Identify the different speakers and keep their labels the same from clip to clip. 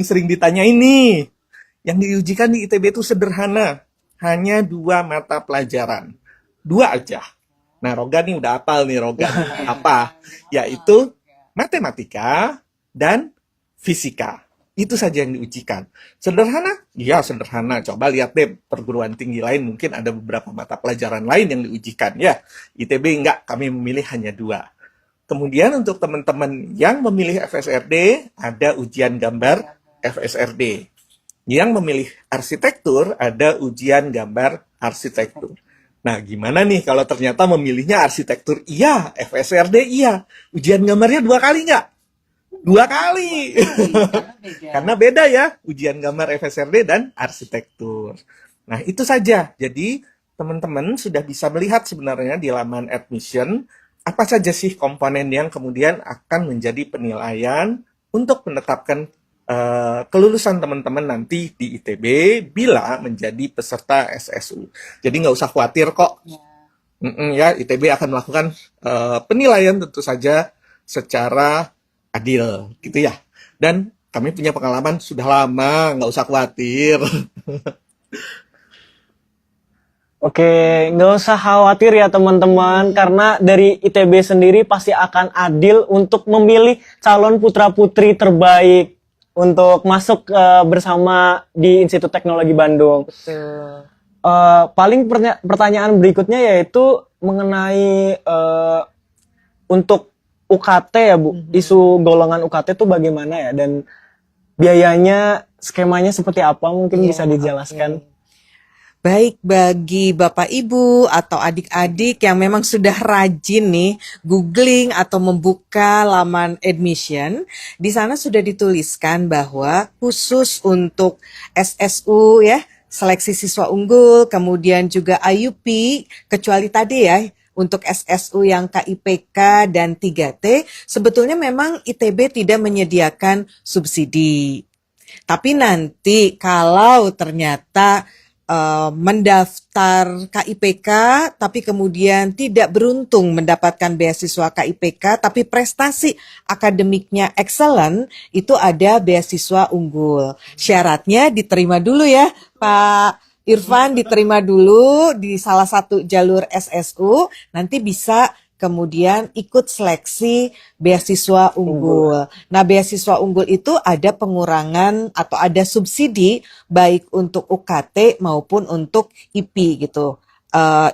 Speaker 1: Sering ditanya ini, yang diujikan di ITB itu sederhana, hanya 2 mata pelajaran, 2 aja. Nah, Roga nih udah hafal nih Roga nih, apa? Yaitu matematika dan fisika. Itu saja yang diujikan. Sederhana? Iya sederhana. Coba lihat deh perguruan tinggi lain mungkin ada beberapa mata pelajaran lain yang diujikan ya. ITB enggak, kami memilih hanya 2. Kemudian untuk teman-teman yang memilih FSRD, ada ujian gambar FSRD. Yang memilih arsitektur, ada ujian gambar arsitektur. Nah, gimana nih kalau ternyata memilihnya arsitektur? Iya, FSRD iya. Ujian gambarnya 2 kali nggak? 2 kali. Karena beda ya, ujian gambar FSRD dan arsitektur. Nah, itu saja. Jadi, teman-teman sudah bisa melihat sebenarnya di laman admission, apa saja sih komponen yang kemudian akan menjadi penilaian untuk menetapkan kelulusan teman-teman nanti di ITB bila menjadi peserta SSU. Jadi nggak usah khawatir kok. Ya, ITB akan melakukan penilaian tentu saja secara adil, gitu ya. Dan kami punya pengalaman sudah lama, nggak usah khawatir.
Speaker 2: Oke, nggak usah khawatir ya teman-teman, karena dari ITB sendiri pasti akan adil untuk memilih calon putra-putri terbaik untuk masuk bersama di Institut Teknologi Bandung.
Speaker 3: Betul.
Speaker 2: Paling pertanyaan berikutnya yaitu mengenai untuk UKT ya Bu, isu golongan UKT itu bagaimana ya, dan biayanya, skemanya seperti apa, mungkin bisa dijelaskan.
Speaker 3: Baik, bagi Bapak Ibu atau adik-adik yang memang sudah rajin nih googling atau membuka laman admission, di sana sudah dituliskan bahwa khusus untuk SSU ya, seleksi siswa unggul, kemudian juga IUP, kecuali tadi ya, untuk SSU yang KIPK dan 3T, sebetulnya memang ITB tidak menyediakan subsidi. Tapi nanti kalau ternyata mendaftar KIPK tapi kemudian tidak beruntung mendapatkan beasiswa KIPK tapi prestasi akademiknya excellent, itu ada beasiswa unggul. Syaratnya diterima dulu ya Pak Irfan, diterima dulu di salah satu jalur SSU, nanti bisa kemudian ikut seleksi beasiswa unggul. Nah, beasiswa unggul itu ada pengurangan atau ada subsidi baik untuk UKT maupun untuk IP gitu.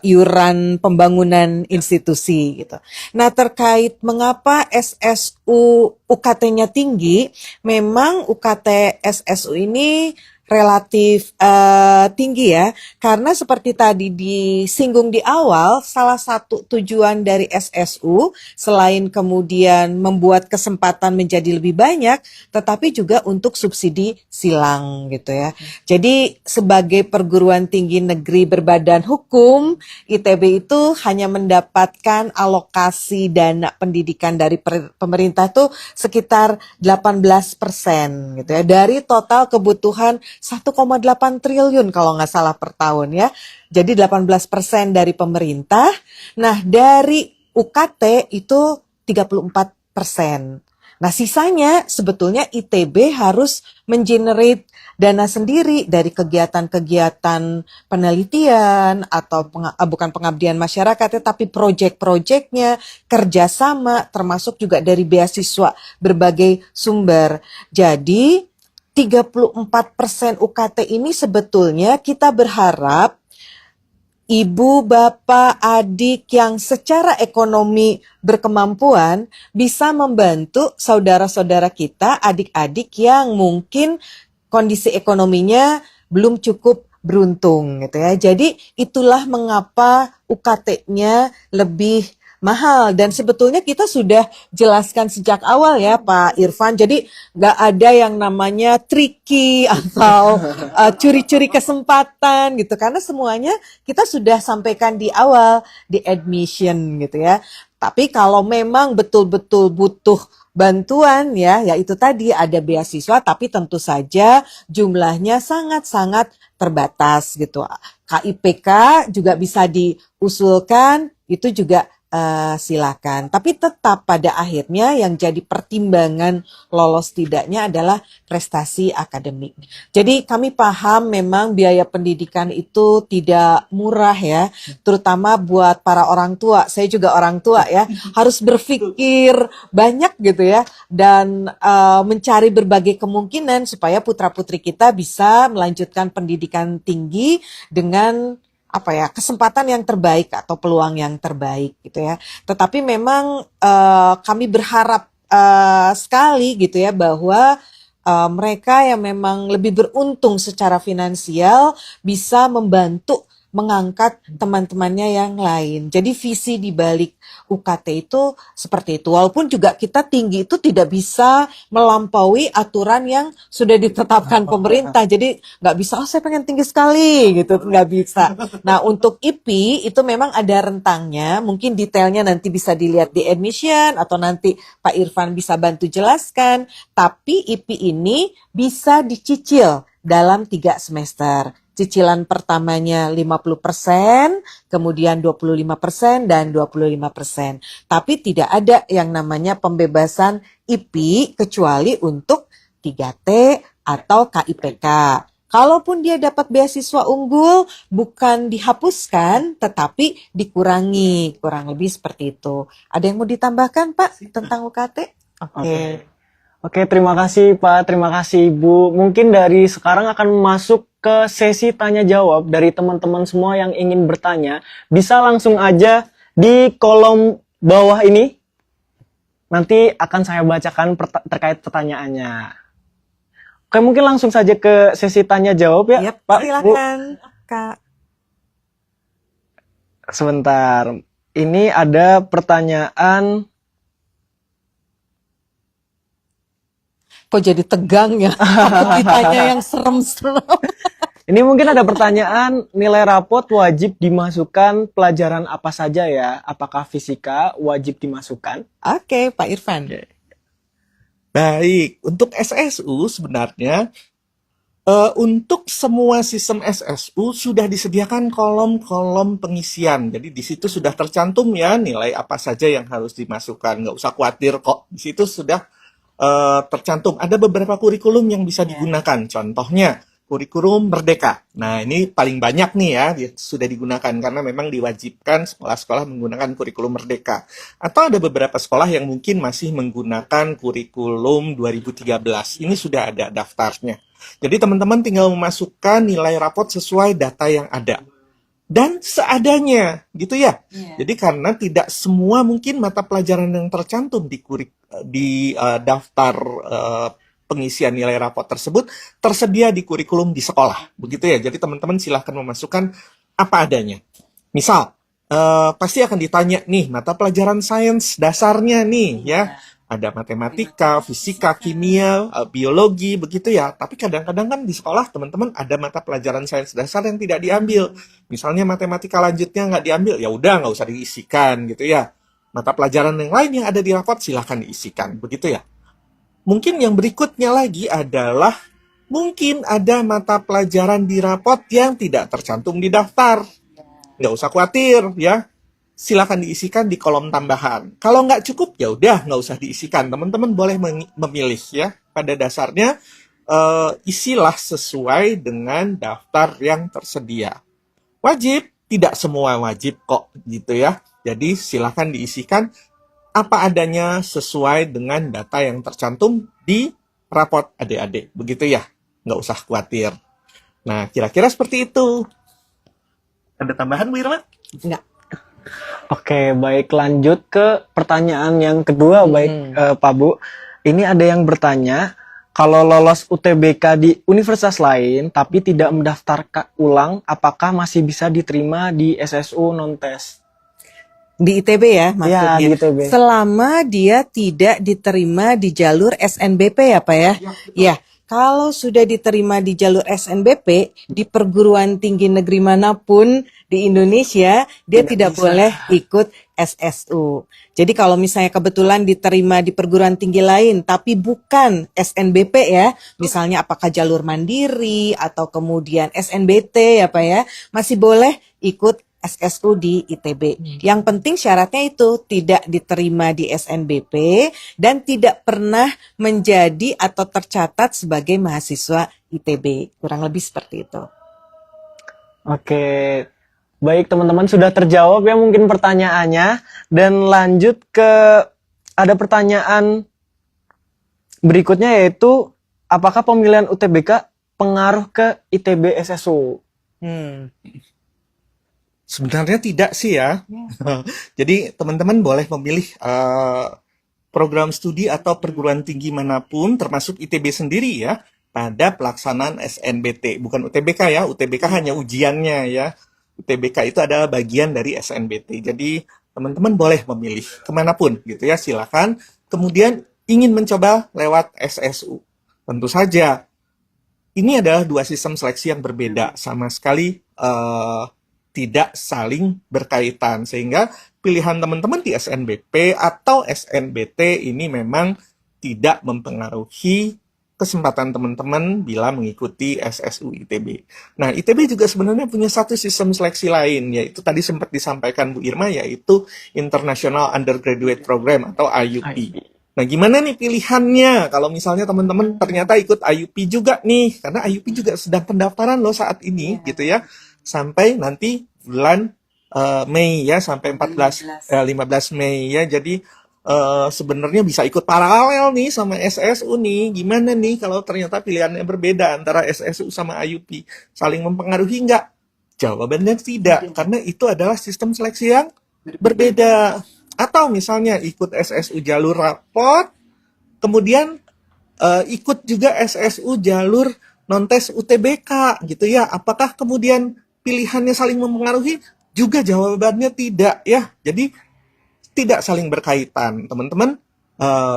Speaker 3: Iuran pembangunan institusi gitu. Nah, terkait mengapa SSU UKT-nya tinggi, memang UKT SSU ini relatif tinggi ya, karena seperti tadi disinggung di awal, salah satu tujuan dari SSU selain kemudian membuat kesempatan menjadi lebih banyak, tetapi juga untuk subsidi silang gitu ya. Jadi sebagai perguruan tinggi negeri berbadan hukum, ITB itu hanya mendapatkan alokasi dana pendidikan dari pemerintah tuh sekitar 18% gitu ya, dari total kebutuhan 1,8 triliun kalau nggak salah per tahun ya. Jadi 18% dari pemerintah. Nah, dari UKT itu 34%. Nah, sisanya sebetulnya ITB harus mengenerate dana sendiri dari kegiatan-kegiatan penelitian atau bukan pengabdian masyarakat, tetapi proyek-proyeknya, kerjasama, termasuk juga dari beasiswa berbagai sumber. Jadi 34% UKT ini sebetulnya kita berharap ibu, bapak, adik yang secara ekonomi berkemampuan bisa membantu saudara-saudara kita, adik-adik yang mungkin kondisi ekonominya belum cukup beruntung gitu ya. Jadi itulah mengapa UKT-nya lebih mahal, dan sebetulnya kita sudah jelaskan sejak awal ya Pak Irfan. Jadi nggak ada yang namanya tricky atau curi-curi kesempatan gitu, karena semuanya kita sudah sampaikan di awal di admission gitu ya. Tapi kalau memang betul-betul butuh bantuan ya itu tadi ada beasiswa, tapi tentu saja jumlahnya sangat-sangat terbatas gitu. KIPK juga bisa diusulkan, itu juga silakan. Tapi tetap pada akhirnya yang jadi pertimbangan lolos tidaknya adalah prestasi akademik. Jadi kami paham memang biaya pendidikan itu tidak murah ya, terutama buat para orang tua. Saya juga orang tua ya, harus berpikir banyak gitu ya, dan mencari berbagai kemungkinan supaya putra-putri kita bisa melanjutkan pendidikan tinggi dengan kesempatan yang terbaik atau peluang yang terbaik gitu ya. Tetapi memang kami berharap sekali gitu ya bahwa mereka yang memang lebih beruntung secara finansial bisa membantu mengangkat teman-temannya yang lain. Jadi visi di balik UKT itu seperti itu. Walaupun juga kita tinggi itu tidak bisa melampaui aturan yang sudah ditetapkan pemerintah. Jadi nggak bisa, saya pengen tinggi sekali gitu, nggak bisa. Nah untuk IP itu memang ada rentangnya. Mungkin detailnya nanti bisa dilihat di admission atau nanti Pak Irfan bisa bantu jelaskan. Tapi IP ini bisa dicicil dalam 3 semester. Cicilan pertamanya 50%, kemudian 25% dan 25%. Tapi tidak ada yang namanya pembebasan IP kecuali untuk 3T atau KIPK. Kalaupun dia dapat beasiswa unggul, bukan dihapuskan, tetapi dikurangi. Kurang lebih seperti itu. Ada yang mau ditambahkan, Pak, tentang UKT?
Speaker 2: Oke, terima kasih Pak, terima kasih Ibu. Mungkin dari sekarang akan masuk ke sesi tanya jawab dari teman-teman semua yang ingin bertanya. Bisa langsung aja di kolom bawah ini. Nanti akan saya bacakan terkait pertanyaannya. Oke, mungkin langsung saja ke sesi tanya jawab ya,
Speaker 3: Yap,
Speaker 2: Pak.
Speaker 3: silakan, Kak.
Speaker 2: Sebentar, ini ada pertanyaan.
Speaker 3: Kok jadi tegang ya? Takut ditanya yang serem-serem.
Speaker 2: Ini mungkin ada pertanyaan, nilai rapot wajib dimasukkan pelajaran apa saja ya? Apakah fisika wajib dimasukkan?
Speaker 3: Oke, Pak Irfan.
Speaker 1: Baik, untuk SSU sebenarnya untuk semua sistem SSU sudah disediakan kolom-kolom pengisian. Jadi di situ sudah tercantum ya nilai apa saja yang harus dimasukkan. Nggak usah khawatir kok. Di situ sudah tercantum. Ada beberapa kurikulum yang bisa digunakan. Contohnya kurikulum Merdeka. Nah ini paling banyak nih ya sudah digunakan karena memang diwajibkan sekolah-sekolah menggunakan kurikulum Merdeka. Atau ada beberapa sekolah yang mungkin masih menggunakan kurikulum 2013. Ini sudah ada daftarnya. Jadi teman-teman tinggal memasukkan nilai rapot sesuai data yang ada. Dan seadanya, gitu ya. Jadi karena tidak semua mungkin mata pelajaran yang tercantum di daftar pengisian nilai rapot tersebut tersedia di kurikulum di sekolah, begitu ya. Jadi teman-teman silahkan memasukkan apa adanya. Misal, pasti akan ditanya nih mata pelajaran sains dasarnya nih ya. Ada matematika, fisika, kimia, biologi, begitu ya. Tapi kadang-kadang kan di sekolah teman-teman ada mata pelajaran sains dasar yang tidak diambil. Misalnya matematika lanjutnya nggak diambil, ya udah nggak usah diisikan gitu ya. Mata pelajaran yang lain yang ada di rapot silahkan diisikan, begitu ya. Mungkin yang berikutnya lagi adalah mungkin ada mata pelajaran di rapot yang tidak tercantum di daftar. Nggak usah khawatir ya. Silakan diisikan di kolom tambahan. Kalau nggak cukup, ya udah nggak usah diisikan. Teman-teman boleh memilih ya. Pada dasarnya isilah sesuai dengan daftar yang tersedia. Wajib, tidak semua wajib kok gitu ya. Jadi silakan diisikan apa adanya sesuai dengan data yang tercantum di rapot adik-adik. Begitu ya, nggak usah khawatir. Nah, kira-kira seperti itu. Ada tambahan, Bu Irma?
Speaker 3: Enggak.
Speaker 2: Oke, baik, lanjut ke pertanyaan yang kedua, Pak Bu. Ini ada yang bertanya, kalau lolos UTBK di universitas lain tapi tidak mendaftar ulang, apakah masih bisa diterima di SSU non-tes?
Speaker 3: Di ITB ya maksudnya.
Speaker 2: Ya, di ITB.
Speaker 3: Selama dia tidak diterima di jalur SNBP ya Pak ya? Ya, kalau sudah diterima di jalur SNBP, di perguruan tinggi negeri manapun di Indonesia, dia tidak boleh ikut SSU. Jadi kalau misalnya kebetulan diterima di perguruan tinggi lain, tapi bukan SNBP ya, misalnya apakah jalur mandiri atau kemudian SNBT ya Pak ya, masih boleh ikut SSU di ITB. Yang penting syaratnya itu tidak diterima di SNBP dan tidak pernah menjadi atau tercatat sebagai mahasiswa ITB. Kurang lebih seperti itu.
Speaker 2: Oke, baik teman-teman sudah terjawab ya mungkin pertanyaannya dan lanjut ke ada pertanyaan berikutnya yaitu apakah pemilihan UTBK pengaruh ke ITB SSU?
Speaker 1: Sebenarnya tidak sih ya. Jadi teman-teman boleh memilih program studi atau perguruan tinggi manapun, termasuk ITB sendiri ya, pada pelaksanaan SNBT. Bukan UTBK ya, UTBK hanya ujiannya ya. UTBK itu adalah bagian dari SNBT. Jadi teman-teman boleh memilih kemanapun gitu ya, silakan. Kemudian ingin mencoba lewat SSU. Tentu saja, ini adalah dua sistem seleksi yang berbeda, sama sekali tidak saling berkaitan, sehingga pilihan teman-teman di SNBP atau SNBT ini memang tidak mempengaruhi kesempatan teman-teman bila mengikuti SSU ITB. Nah, ITB juga sebenarnya punya satu sistem seleksi lain, yaitu tadi sempat disampaikan Bu Irma, yaitu International Undergraduate Program atau IUP. Nah, gimana nih pilihannya kalau misalnya teman-teman ternyata ikut IUP juga nih, karena IUP juga sedang pendaftaran loh saat ini gitu ya, sampai nanti bulan Mei ya, sampai 15 Mei ya. Jadi sebenarnya bisa ikut paralel nih sama SSU nih. Gimana nih kalau ternyata pilihannya berbeda antara SSU sama IUP? Saling mempengaruhi nggak? Jawabannya tidak, karena itu adalah sistem seleksi yang berbeda. Atau misalnya ikut SSU jalur rapot, kemudian ikut juga SSU jalur non-tes UTBK gitu ya. Apakah kemudian pilihannya saling mempengaruhi? Juga jawabannya tidak ya. Jadi tidak saling berkaitan. Teman-teman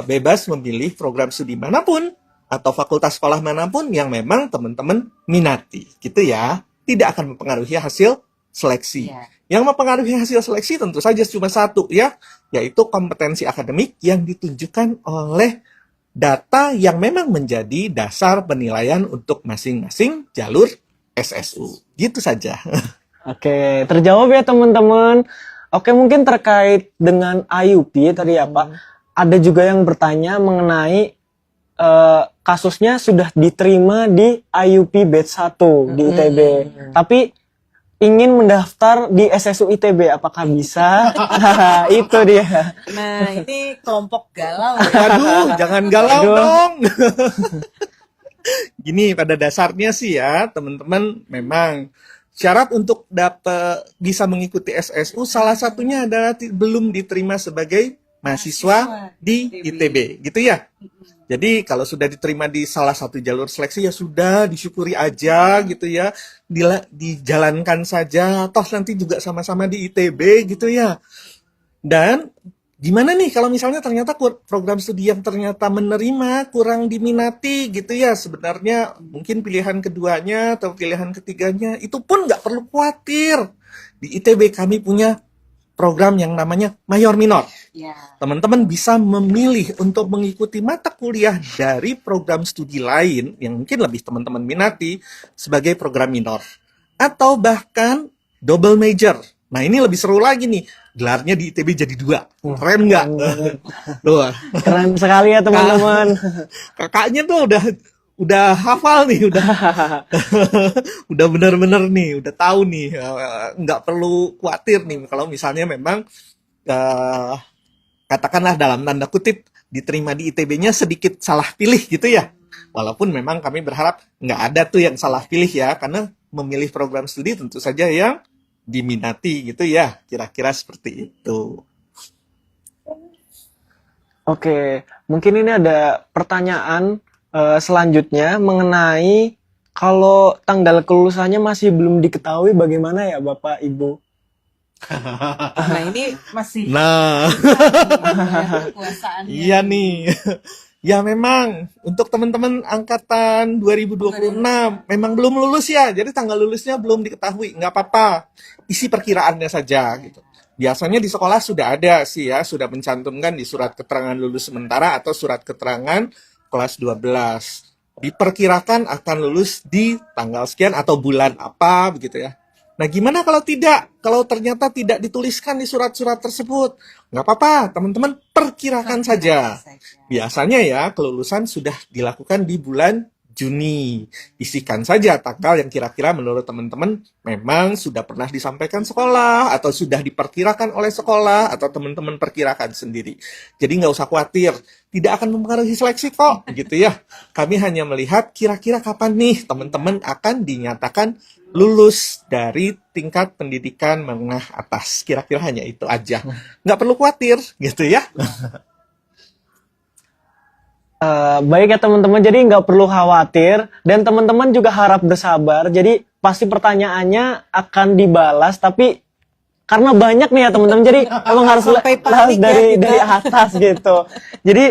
Speaker 1: bebas memilih program studi manapun atau fakultas sekolah manapun yang memang teman-teman minati gitu ya. Tidak akan mempengaruhi hasil seleksi. Yang mempengaruhi hasil seleksi tentu saja cuma satu ya, yaitu kompetensi akademik yang ditunjukkan oleh data yang memang menjadi dasar penilaian untuk masing-masing jalur SSU. Gitu saja.
Speaker 2: Oke, terjawab ya teman-teman. Oke, mungkin terkait dengan IUP tadi ya Pak, ada juga yang bertanya mengenai kasusnya sudah diterima di IUP batch 1 di ITB. Tapi ingin mendaftar di SSU ITB, apakah bisa? Itu dia.
Speaker 3: Nah, ini kelompok galau.
Speaker 1: Waduh, jangan galau dong. Gini, pada dasarnya sih ya, teman-teman, memang syarat untuk bisa mengikuti SSU salah satunya adalah belum diterima sebagai mahasiswa di ITB, gitu ya. Jadi kalau sudah diterima di salah satu jalur seleksi ya sudah, disyukuri aja gitu ya, dijalankan saja, toh nanti juga sama-sama di ITB gitu ya. Dan gimana nih kalau misalnya ternyata program studi yang ternyata menerima kurang diminati gitu ya, sebenarnya mungkin pilihan keduanya atau pilihan ketiganya itu pun nggak perlu khawatir. Di ITB kami punya program yang namanya mayor minor. Teman-teman bisa memilih untuk mengikuti mata kuliah dari program studi lain yang mungkin lebih teman-teman minati sebagai program minor. Atau bahkan double major. Nah ini lebih seru lagi nih, gelarnya di ITB jadi 2. Keren nggak?
Speaker 2: Keren sekali ya teman-teman.
Speaker 1: Kakaknya tuh udah hafal nih, udah benar-benar nih, udah tahu nih, nggak perlu khawatir nih kalau misalnya memang katakanlah dalam tanda kutip diterima di ITB-nya sedikit salah pilih gitu ya. Walaupun memang kami berharap nggak ada tuh yang salah pilih ya, karena memilih program studi tentu saja yang diminati gitu ya, kira-kira seperti itu.
Speaker 2: Oke, mungkin ini ada pertanyaan selanjutnya mengenai kalau tanggal kelulusannya masih belum diketahui bagaimana ya Bapak Ibu?
Speaker 3: Nah, ini masih kekuasaannya.
Speaker 1: Iya nih. Ya memang untuk teman-teman angkatan 2026 memang belum lulus ya. Jadi tanggal lulusnya belum diketahui. Nggak apa-apa. Isi perkiraannya saja gitu. Biasanya di sekolah sudah ada sih ya, sudah mencantumkan di surat keterangan lulus sementara atau surat keterangan kelas 12. Diperkirakan akan lulus di tanggal sekian atau bulan apa begitu ya. Nah, gimana kalau tidak? Kalau ternyata tidak dituliskan di surat-surat tersebut, nggak apa-apa, teman-teman perkirakan saja. Biasanya ya, kelulusan sudah dilakukan di bulan Juni. Isikan saja tanggal yang kira-kira menurut teman-teman memang sudah pernah disampaikan sekolah, atau sudah diperkirakan oleh sekolah, atau teman-teman perkirakan sendiri. Jadi nggak usah khawatir, tidak akan mempengaruhi seleksi kok, gitu ya. Kami hanya melihat kira-kira kapan nih teman-teman akan dinyatakan lulus dari tingkat pendidikan menengah atas. Kira-kira hanya itu aja. Nggak perlu khawatir, gitu ya.
Speaker 2: Baik ya teman-teman, jadi nggak perlu khawatir dan teman-teman juga harap bersabar. Jadi pasti pertanyaannya akan dibalas, tapi karena banyak nih ya teman-teman, jadi emang harus
Speaker 3: Sampai
Speaker 2: bahas
Speaker 3: panik ya kita.
Speaker 2: dari atas gitu. Jadi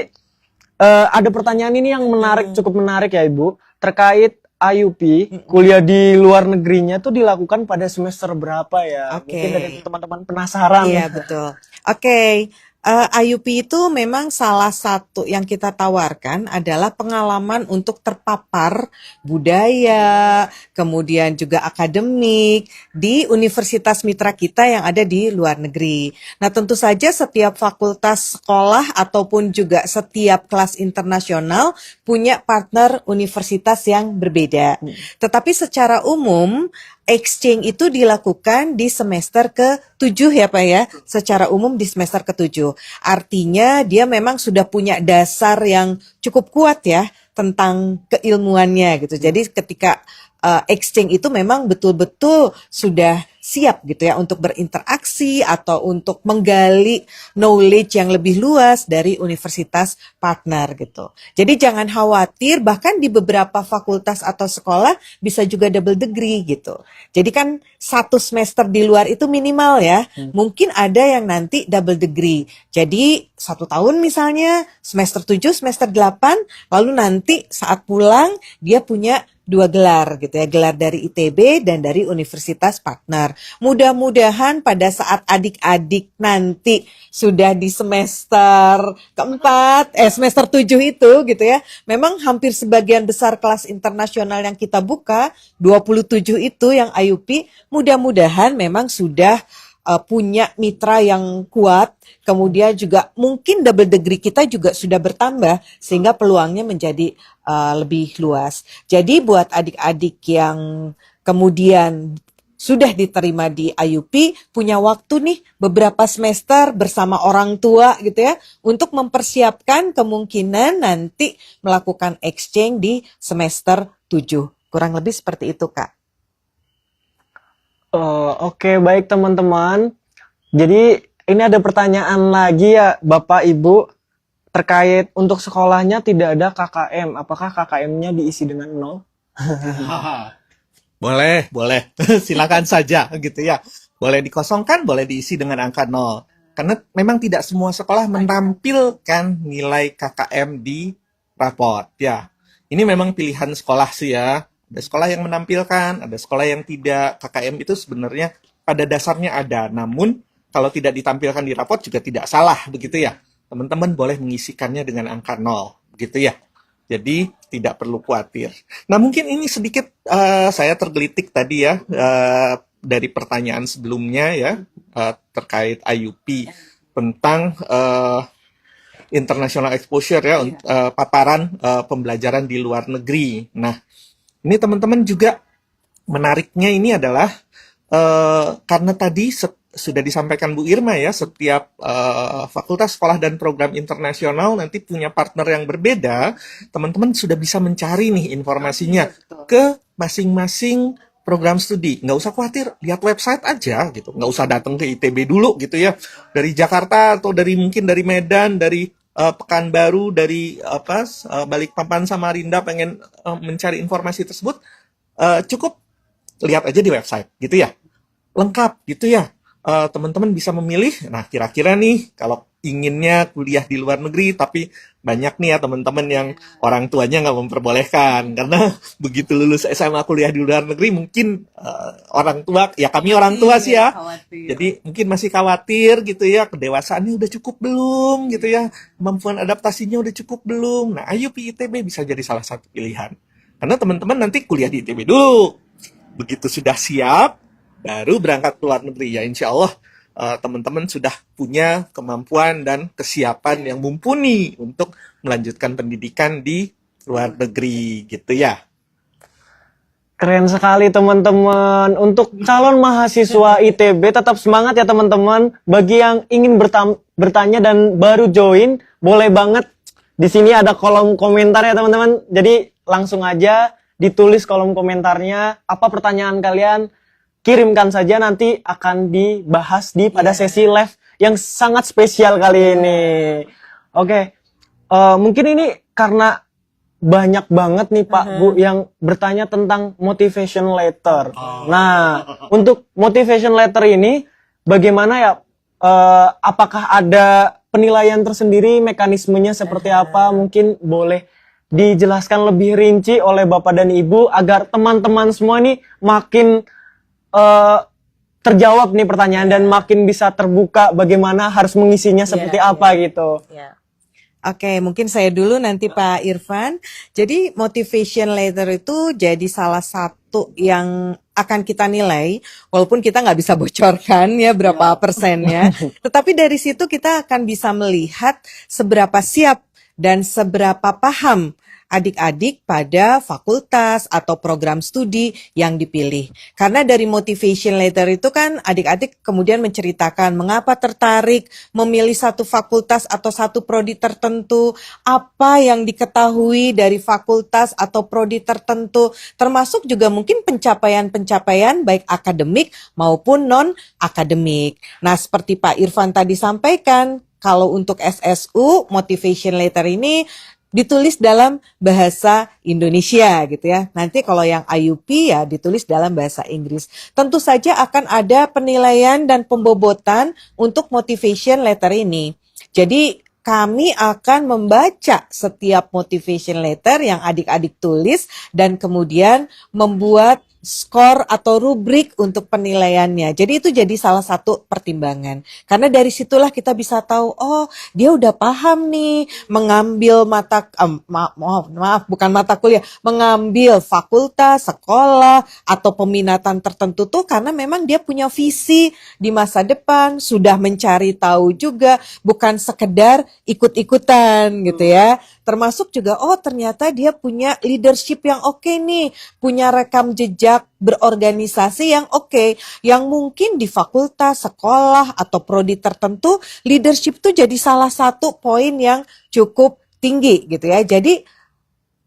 Speaker 2: ada pertanyaan ini yang menarik, cukup menarik ya Ibu, terkait IUP kuliah di luar negerinya tuh dilakukan pada semester berapa ya?
Speaker 3: Oke.
Speaker 2: Mungkin dari teman-teman penasaran.
Speaker 3: Iya, betul. Oke, IUP itu memang salah satu yang kita tawarkan adalah pengalaman untuk terpapar budaya, kemudian juga akademik di universitas mitra kita yang ada di luar negeri. Nah, tentu saja setiap fakultas sekolah ataupun juga setiap kelas internasional punya partner universitas yang berbeda. Tetapi secara umum exchange itu dilakukan di semester ke-7 ya Pak ya, secara umum di semester ke-7. Artinya dia memang sudah punya dasar yang cukup kuat ya tentang keilmuannya gitu. Jadi ketika exchange itu memang betul-betul sudah siap gitu ya untuk berinteraksi atau untuk menggali knowledge yang lebih luas dari universitas partner gitu. Jadi jangan khawatir, bahkan di beberapa fakultas atau sekolah bisa juga double degree gitu. Jadi kan 1 semester di luar itu minimal ya. Mungkin ada yang nanti double degree. Jadi 1 tahun misalnya semester 7, semester 8, lalu nanti saat pulang dia punya 2 gelar gitu ya, gelar dari ITB dan dari universitas partner. Mudah-mudahan pada saat adik-adik nanti sudah di semester keempat, semester 7 itu gitu ya, memang hampir sebagian besar kelas internasional yang kita buka, 27 itu yang IUP, mudah-mudahan memang sudah punya mitra yang kuat, kemudian juga mungkin double degree kita juga sudah bertambah sehingga peluangnya menjadi lebih luas. Jadi buat adik-adik yang kemudian sudah diterima di IUP, punya waktu nih beberapa semester bersama orang tua gitu ya, untuk mempersiapkan kemungkinan nanti melakukan exchange di semester 7. Kurang lebih seperti itu Kak.
Speaker 2: Oke, baik teman-teman. Jadi ini ada pertanyaan lagi ya Bapak Ibu, terkait untuk sekolahnya tidak ada KKM. Apakah KKM-nya diisi dengan 0?
Speaker 1: Boleh. Silakan saja gitu ya. Boleh dikosongkan, boleh diisi dengan angka 0. Karena memang tidak semua sekolah menampilkan nilai KKM di raport ya. Ini memang pilihan sekolah sih ya. Ada sekolah yang menampilkan, ada sekolah yang tidak. KKM itu sebenarnya pada dasarnya ada, namun kalau tidak ditampilkan di raport juga tidak salah begitu ya. Teman-teman boleh mengisikannya dengan angka 0 gitu ya. Jadi tidak perlu khawatir. Nah, mungkin ini sedikit saya tergelitik tadi ya dari pertanyaan sebelumnya ya terkait IUP tentang international exposure ya, paparan pembelajaran di luar negeri. Nah, ini teman-teman juga menariknya ini adalah karena tadi sudah disampaikan Bu Irma ya, setiap fakultas sekolah dan program internasional nanti punya partner yang berbeda. Teman-teman sudah bisa mencari nih informasinya ke masing-masing program studi. Nggak usah khawatir, lihat website aja gitu. Nggak usah datang ke ITB dulu gitu ya. Dari Jakarta atau mungkin dari Medan, dari Pekanbaru, dari Balikpapan, Samarinda pengen mencari informasi tersebut, cukup lihat aja di website gitu ya. Lengkap gitu ya. Teman-teman bisa memilih. Nah, kira-kira nih kalau inginnya kuliah di luar negeri, tapi banyak nih ya teman-teman yang orang tuanya nggak memperbolehkan karena begitu lulus SMA kuliah di luar negeri mungkin orang tua, ya kami orang tua sih ya, jadi mungkin masih khawatir gitu ya, kedewasaannya udah cukup belum gitu ya, kemampuan adaptasinya udah cukup belum. Nah, IUP ITB bisa jadi salah satu pilihan karena teman-teman nanti kuliah di ITB dulu, begitu sudah siap baru berangkat ke luar negeri. Ya insya Allah teman-teman sudah punya kemampuan dan kesiapan yang mumpuni untuk melanjutkan pendidikan di luar negeri gitu ya.
Speaker 2: Keren sekali teman-teman. Untuk calon mahasiswa ITB tetap semangat ya teman-teman. Bagi yang ingin bertanya dan baru join, boleh banget. Di sini ada kolom komentar ya teman-teman. Jadi langsung aja ditulis kolom komentarnya. Apa pertanyaan kalian? Kirimkan saja, nanti akan dibahas pada sesi live yang sangat spesial kali ini. Oke. Mungkin ini karena banyak banget nih Pak Bu yang bertanya tentang motivation letter. Nah, untuk motivation letter ini bagaimana ya? Apakah ada penilaian tersendiri, mekanismenya seperti apa? Mungkin boleh dijelaskan lebih rinci oleh Bapak dan Ibu agar teman-teman semua ini makin terjawab nih pertanyaan dan makin bisa terbuka bagaimana harus mengisinya seperti apa gitu.
Speaker 3: Oke, mungkin saya dulu nanti Pak Irfan. Jadi motivation letter itu jadi salah satu yang akan kita nilai, walaupun kita nggak bisa bocorkan ya berapa persennya. Tetapi dari situ kita akan bisa melihat seberapa siap dan seberapa paham adik-adik pada fakultas atau program studi yang dipilih. Karena dari motivation letter itu kan adik-adik kemudian menceritakan mengapa tertarik memilih satu fakultas atau satu prodi tertentu, apa yang diketahui dari fakultas atau prodi tertentu, termasuk juga mungkin pencapaian-pencapaian baik akademik maupun non-akademik. Nah, seperti Pak Irfan tadi sampaikan, kalau untuk SSU, motivation letter ini ditulis dalam bahasa Indonesia gitu ya. Nanti kalau yang IUP ya ditulis dalam bahasa Inggris. Tentu saja akan ada penilaian dan pembobotan untuk motivation letter ini. Jadi kami akan membaca setiap motivation letter yang adik-adik tulis dan kemudian membuat skor atau rubrik untuk penilaiannya. Jadi itu jadi salah satu pertimbangan. Karena dari situlah kita bisa tahu, oh dia udah paham nih mengambil bukan mata kuliah, mengambil fakultas, sekolah, atau peminatan tertentu tuh karena memang dia punya visi di masa depan, sudah mencari tahu juga, bukan sekedar ikut-ikutan gitu ya. Termasuk juga, oh ternyata dia punya leadership yang oke nih, punya rekam jejak berorganisasi yang oke, yang mungkin di fakultas, sekolah, atau prodi tertentu, leadership tuh jadi salah satu poin yang cukup tinggi gitu ya. Jadi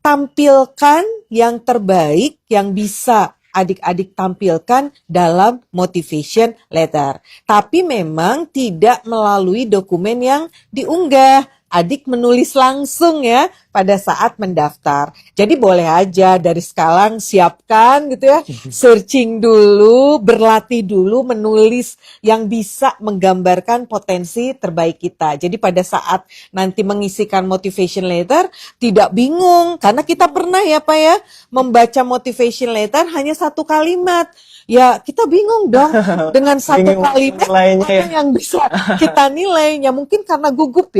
Speaker 3: tampilkan yang terbaik yang bisa adik-adik tampilkan dalam motivation letter. Tapi memang tidak melalui dokumen yang diunggah. Adik menulis langsung ya pada saat mendaftar. Jadi boleh aja dari sekarang siapkan gitu ya, searching dulu, berlatih dulu menulis yang bisa menggambarkan potensi terbaik kita. Jadi pada saat nanti mengisikan motivation letter tidak bingung, karena kita pernah ya Pak ya membaca motivation letter hanya satu kalimat. Ya kita bingung dong dengan satu kalimat apa yang bisa kita nilai. Ya mungkin karena gugup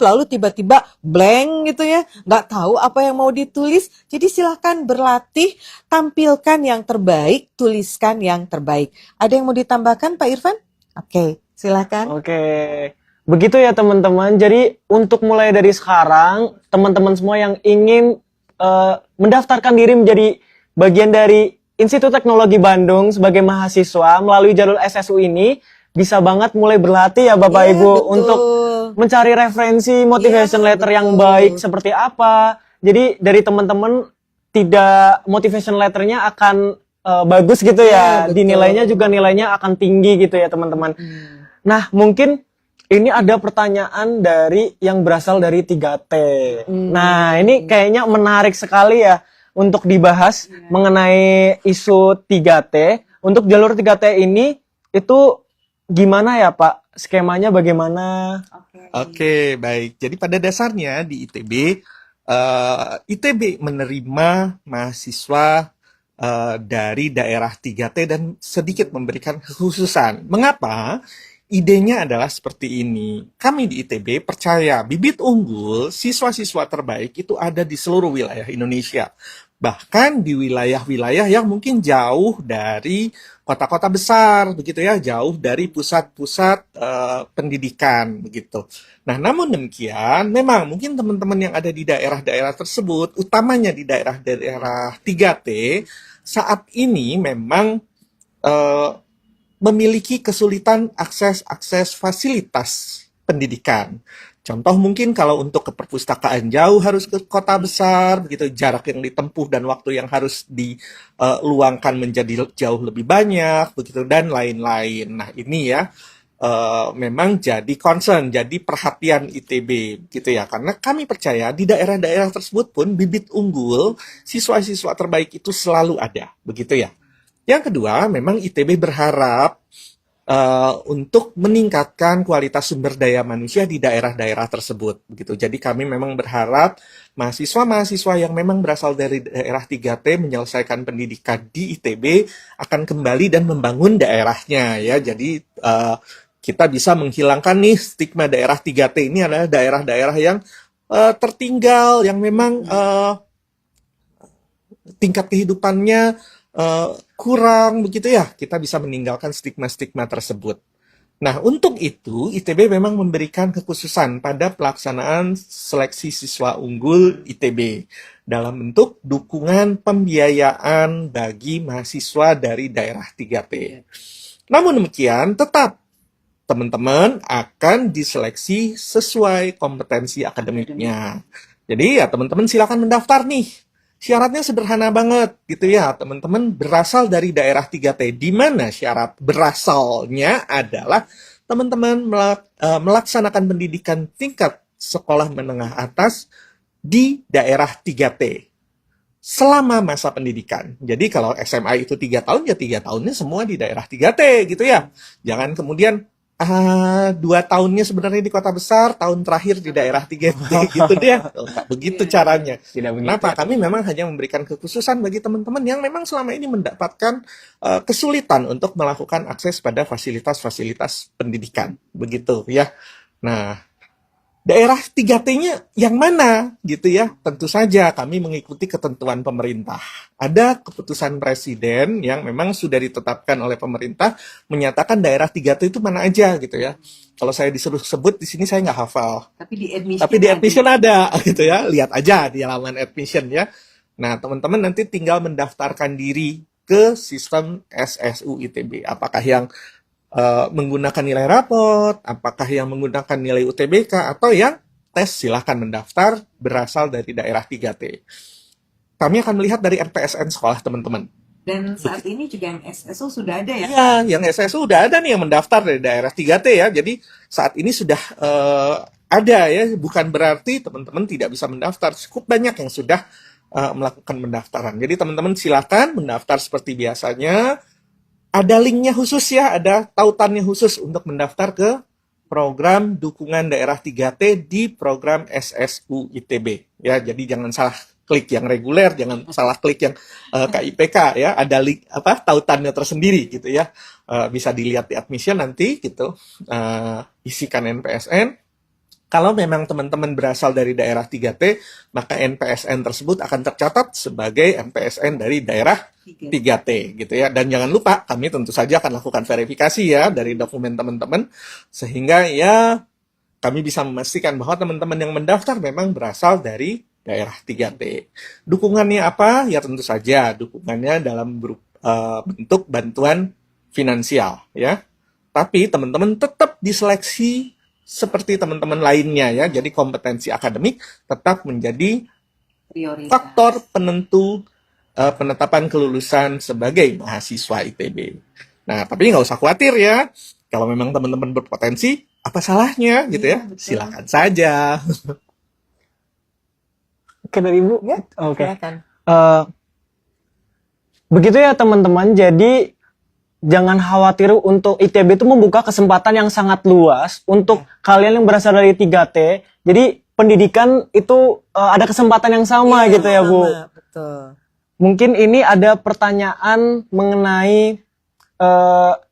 Speaker 3: lalu tiba-tiba blank gitu ya, nggak tahu apa yang mau ditulis. Jadi silahkan berlatih, tampilkan yang terbaik, tuliskan yang terbaik. Ada yang mau ditambahkan Pak Irfan? Oke, silahkan.
Speaker 2: Oke, begitu ya teman-teman. Jadi untuk mulai dari sekarang, teman-teman semua yang ingin mendaftarkan diri menjadi bagian dari Institut Teknologi Bandung sebagai mahasiswa melalui jalur SSU ini bisa banget mulai berlatih ya Bapak Ibu untuk mencari referensi motivation letter yang baik seperti apa. Jadi dari teman-teman tidak motivation letternya akan bagus gitu ya, dinilainya juga nilainya akan tinggi gitu ya teman-teman. Nah mungkin ini ada pertanyaan dari yang berasal dari 3T. Nah ini kayaknya menarik sekali ya untuk dibahas mengenai isu 3T. Untuk jalur 3T ini itu gimana ya Pak? Skemanya bagaimana?
Speaker 1: Oke, baik. Jadi pada dasarnya di ITB, ITB menerima mahasiswa dari daerah 3T dan sedikit memberikan kekhususan. Mengapa? Idenya adalah seperti ini. Kami di ITB percaya bibit unggul, siswa-siswa terbaik itu ada di seluruh wilayah Indonesia. Bahkan di wilayah-wilayah yang mungkin jauh dari kota-kota besar begitu ya, jauh dari pusat-pusat pendidikan begitu. Nah, namun demikian, memang mungkin teman-teman yang ada di daerah-daerah tersebut, utamanya di daerah-daerah 3T, saat ini memang eh, memiliki kesulitan akses fasilitas pendidikan. Contoh mungkin kalau untuk ke perpustakaan jauh harus ke kota besar, begitu jarak yang ditempuh dan waktu yang harus diluangkan menjadi jauh lebih banyak, begitu dan lain-lain. Nah ini ya memang jadi concern, jadi perhatian ITB, gitu ya. Karena kami percaya di daerah-daerah tersebut pun bibit unggul, siswa-siswa terbaik itu selalu ada, begitu ya. Yang kedua, memang ITB berharap untuk meningkatkan kualitas sumber daya manusia di daerah-daerah tersebut, begitu. Jadi kami memang berharap mahasiswa-mahasiswa yang memang berasal dari daerah 3T menyelesaikan pendidikan di ITB akan kembali dan membangun daerahnya, ya. Jadi kita bisa menghilangkan nih stigma daerah 3T ini adalah daerah-daerah yang tertinggal, yang memang tingkat kehidupannya kurang begitu ya, kita bisa meninggalkan stigma-stigma tersebut. Nah, untuk itu ITB memang memberikan kekhususan pada pelaksanaan seleksi siswa unggul ITB dalam bentuk dukungan pembiayaan bagi mahasiswa dari daerah 3T. Namun demikian, tetap teman-teman akan diseleksi sesuai kompetensi akademiknya. Jadi ya teman-teman silakan mendaftar nih. Syaratnya sederhana banget gitu ya, teman-teman berasal dari daerah 3T, di mana syarat berasalnya adalah teman-teman melaksanakan pendidikan tingkat sekolah menengah atas di daerah 3T selama masa pendidikan. Jadi kalau SMA itu 3 tahun, ya 3 tahunnya semua di daerah 3T gitu ya. Jangan kemudian 2 tahunnya sebenarnya di kota besar, tahun terakhir di daerah 3T gitu deh. Begitu caranya.
Speaker 2: Tidak begitu.
Speaker 1: Kenapa? Kami memang hanya memberikan kekhususan bagi teman-teman yang memang selama ini mendapatkan kesulitan untuk melakukan akses pada fasilitas-fasilitas pendidikan. Begitu ya. Nah, daerah 3T-nya yang mana gitu ya? Tentu saja kami mengikuti ketentuan pemerintah. Ada keputusan presiden yang memang sudah ditetapkan oleh pemerintah menyatakan daerah 3T itu mana aja gitu ya. Kalau saya disuruh sebut di sini saya nggak hafal.
Speaker 3: Tapi di
Speaker 1: Tapi di admission ada gitu ya. Lihat aja di halaman admission ya. Nah, teman-teman nanti tinggal mendaftarkan diri ke sistem SSU ITB. Apakah yang menggunakan nilai rapot, apakah yang menggunakan nilai UTBK, atau yang tes, silahkan mendaftar berasal dari daerah 3T. Kami akan melihat dari RPSN sekolah teman-teman.
Speaker 3: Dan saat ini juga yang SSU sudah ada ya?
Speaker 1: Ya, yang SSU udah ada nih yang mendaftar dari daerah 3T ya. Jadi saat ini sudah ada ya, bukan berarti teman-teman tidak bisa mendaftar. Cukup banyak yang sudah melakukan pendaftaran. Jadi teman-teman silakan mendaftar seperti biasanya. Ada linknya khusus ya, ada tautannya khusus untuk mendaftar ke program dukungan daerah 3T di program SSU ITB. Ya, jadi jangan salah klik yang reguler, jangan salah klik yang KIPK ya. Ada link tautannya tersendiri gitu ya. Bisa dilihat di admission nanti gitu. Isikan NPSN. Kalau memang teman-teman berasal dari daerah 3T, maka NPSN tersebut akan tercatat sebagai NPSN dari daerah 3T gitu ya. Dan jangan lupa kami tentu saja akan lakukan verifikasi ya dari dokumen teman-teman sehingga ya kami bisa memastikan bahwa teman-teman yang mendaftar memang berasal dari daerah 3T. Dukungannya apa? Ya tentu saja dukungannya dalam bentuk bantuan finansial ya. Tapi teman-teman tetap diseleksi seperti teman-teman lainnya ya. Jadi kompetensi akademik tetap menjadi
Speaker 3: Prioritas.
Speaker 1: faktor penentu penetapan kelulusan sebagai mahasiswa ITB. Nah, tapi nggak usah khawatir ya. Kalau memang teman-teman berpotensi, apa salahnya gitu ya?
Speaker 3: Betul.
Speaker 1: Silakan saja.
Speaker 2: Oke dari Ibu.
Speaker 3: Ya,
Speaker 2: Oke.
Speaker 3: silakan.
Speaker 2: Begitu ya teman-teman. Jadi jangan khawatir, untuk ITB itu membuka kesempatan yang sangat luas untuk kalian yang berasal dari 3T. Jadi pendidikan itu ada kesempatan yang sama gitu ya Bu.
Speaker 3: Sama, betul.
Speaker 2: Mungkin ini ada pertanyaan mengenai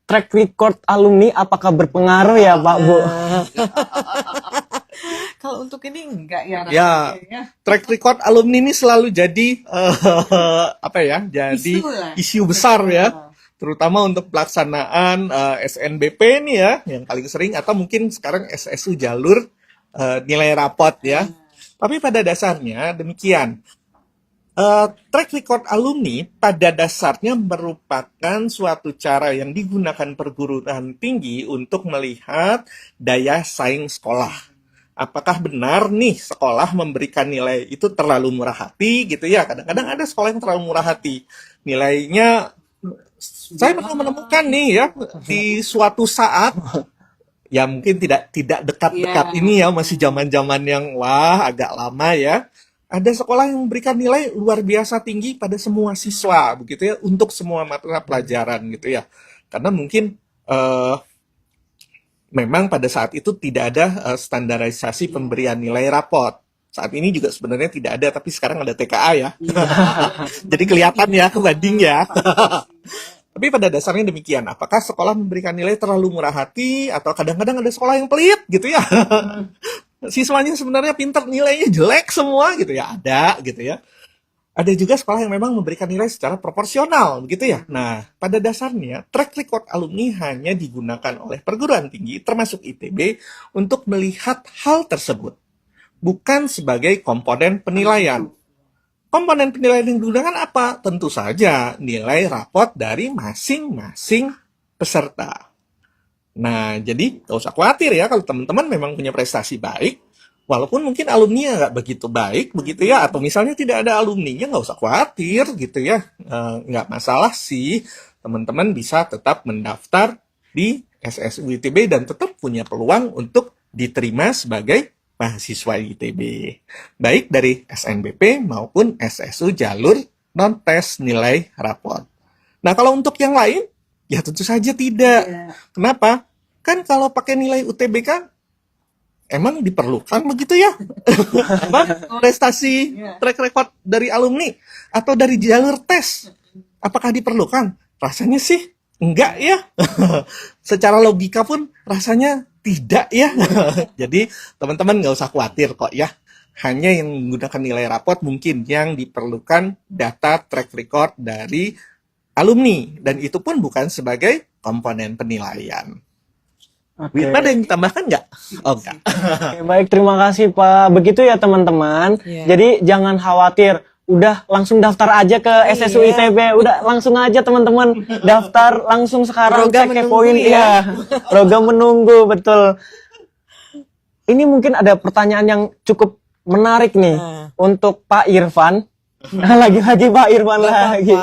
Speaker 2: track record alumni, apakah berpengaruh ya Pak Bu?
Speaker 3: Kalau untuk ini enggak ya?
Speaker 1: Ya, track record alumni ini selalu jadi apa ya? Jadi
Speaker 3: Isu lah.
Speaker 1: isu besar ya. terutama untuk pelaksanaan SNBP nih ya, yang paling sering, atau mungkin sekarang SSU jalur nilai rapot ya. Tapi pada dasarnya demikian. Track record alumni pada dasarnya merupakan suatu cara yang digunakan perguruan tinggi untuk melihat daya saing sekolah. Apakah benar nih sekolah memberikan nilai itu terlalu murah hati gitu ya? Kadang-kadang ada sekolah yang terlalu murah hati. Nilainya saya pernah menemukan nih ya di suatu saat, ya mungkin tidak dekat-dekat ini ya, masih zaman-zaman yang wah agak lama ya. Ada sekolah yang memberikan nilai luar biasa tinggi pada semua siswa begitu ya, untuk semua mata pelajaran gitu ya. Karena mungkin memang pada saat itu tidak ada standarisasi pemberian nilai rapot. Saat ini juga sebenarnya tidak ada, tapi sekarang ada TKA ya. Jadi kelihatan ya kebanding ya. Tapi pada dasarnya demikian. Apakah sekolah memberikan nilai terlalu murah hati, atau kadang-kadang ada sekolah yang pelit gitu ya. Siswanya sebenarnya pintar, nilainya jelek semua gitu ya. Ada gitu ya. Ada juga sekolah yang memang memberikan nilai secara proporsional begitu ya. Nah, pada dasarnya track record alumni hanya digunakan oleh perguruan tinggi termasuk ITB untuk melihat hal tersebut, bukan sebagai komponen penilaian. Komponen penilaian yang digunakan apa? Tentu saja nilai rapot dari masing-masing peserta. Nah, jadi nggak usah khawatir ya kalau teman-teman memang punya prestasi baik, walaupun mungkin alumninya nggak begitu baik, begitu ya, atau misalnya tidak ada alumninya, nggak usah khawatir gitu ya. Nggak masalah sih, teman-teman bisa tetap mendaftar di SSU ITB dan tetap punya peluang untuk diterima sebagai mahasiswa ITB, baik dari SNBP maupun SSU jalur non-tes nilai rapot. Nah, kalau untuk yang lain, ya tentu saja tidak. Kenapa? Kan kalau pakai nilai UTBK, emang diperlukan begitu ya? Apa? Prestasi track record dari alumni atau dari jalur tes, apakah diperlukan? Rasanya sih enggak ya. Secara logika pun rasanya tidak ya. Jadi teman-teman nggak usah khawatir kok ya. Hanya yang menggunakan nilai rapot mungkin yang diperlukan data track record dari alumni, dan itu pun bukan sebagai komponen penilaian.
Speaker 2: Oke.
Speaker 1: Ada yang ditambahkan nggak? Oh enggak.
Speaker 2: Oke, baik, terima kasih Pak. Begitu ya teman-teman.
Speaker 3: Iya.
Speaker 2: Jadi jangan khawatir. Udah langsung daftar aja ke SSU ITB. Udah langsung aja teman-teman daftar langsung sekarang.
Speaker 3: Program
Speaker 2: cek
Speaker 3: menunggu
Speaker 2: poin
Speaker 3: ya.
Speaker 2: ya. Program menunggu, betul. Ini mungkin ada pertanyaan yang cukup menarik nih untuk Pak Irfan. Lagi-lagi Pak Irfan lagi.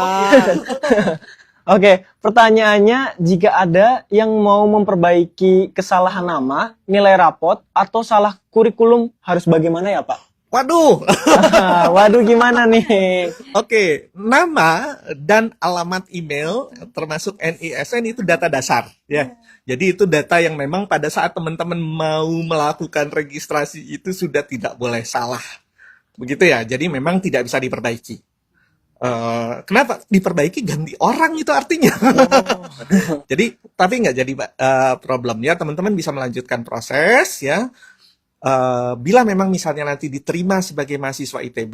Speaker 2: Oke, pertanyaannya, jika ada yang mau memperbaiki kesalahan nama, nilai rapot, atau salah kurikulum, harus bagaimana ya Pak?
Speaker 1: Waduh.
Speaker 2: Waduh, gimana nih?
Speaker 1: Oke, nama dan alamat email termasuk NISN itu data dasar ya. Jadi itu data yang memang pada saat teman-teman mau melakukan registrasi itu sudah tidak boleh salah. Begitu ya. Jadi memang tidak bisa diperbaiki. Kenapa diperbaiki? Ganti orang itu artinya. Jadi tapi nggak jadi problemnya, teman-teman bisa melanjutkan proses ya. Bila memang misalnya nanti diterima sebagai mahasiswa ITB,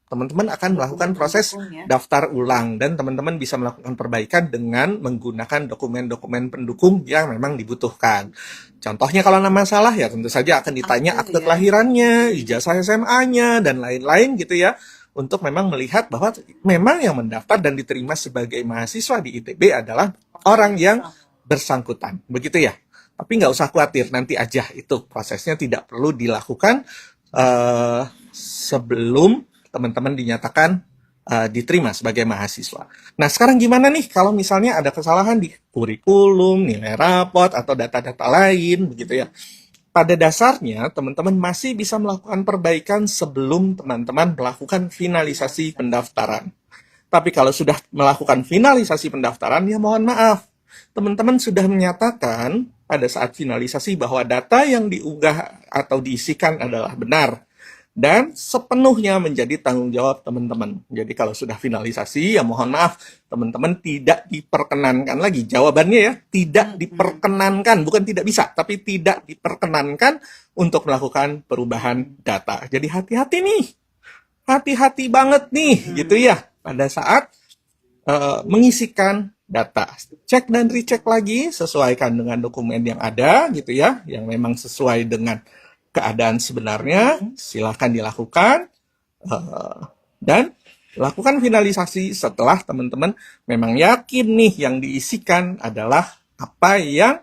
Speaker 1: teman-teman akan melakukan proses daftar ulang, dan teman-teman bisa melakukan perbaikan dengan menggunakan dokumen-dokumen pendukung yang memang dibutuhkan. Contohnya kalau nama salah ya tentu saja akan ditanya akte kelahirannya, ijazah SMA-nya, dan lain-lain gitu ya. Untuk memang melihat bahwa memang yang mendaftar dan diterima sebagai mahasiswa di ITB adalah orang yang bersangkutan. Begitu ya. Tapi nggak usah khawatir, nanti aja itu prosesnya tidak perlu dilakukan sebelum teman-teman dinyatakan diterima sebagai mahasiswa. Nah, sekarang gimana nih kalau misalnya ada kesalahan di kurikulum, nilai rapot, atau data-data lain, begitu ya. Pada dasarnya, teman-teman masih bisa melakukan perbaikan sebelum teman-teman melakukan finalisasi pendaftaran. Tapi kalau sudah melakukan finalisasi pendaftaran, ya mohon maaf. Teman-teman sudah menyatakan pada saat finalisasi bahwa data yang diunggah atau diisikan adalah benar. Dan sepenuhnya menjadi tanggung jawab teman-teman. Jadi kalau sudah finalisasi, ya mohon maaf, teman-teman tidak diperkenankan lagi. Jawabannya ya, tidak diperkenankan. Bukan tidak bisa, tapi tidak diperkenankan untuk melakukan perubahan data. Jadi hati-hati nih. Hati-hati banget nih, gitu ya. Pada saat mengisikan data. Cek dan recheck lagi, sesuaikan dengan dokumen yang ada gitu ya, yang memang sesuai dengan keadaan sebenarnya, silahkan dilakukan. Dan lakukan finalisasi setelah teman-teman memang yakin nih yang diisikan adalah apa yang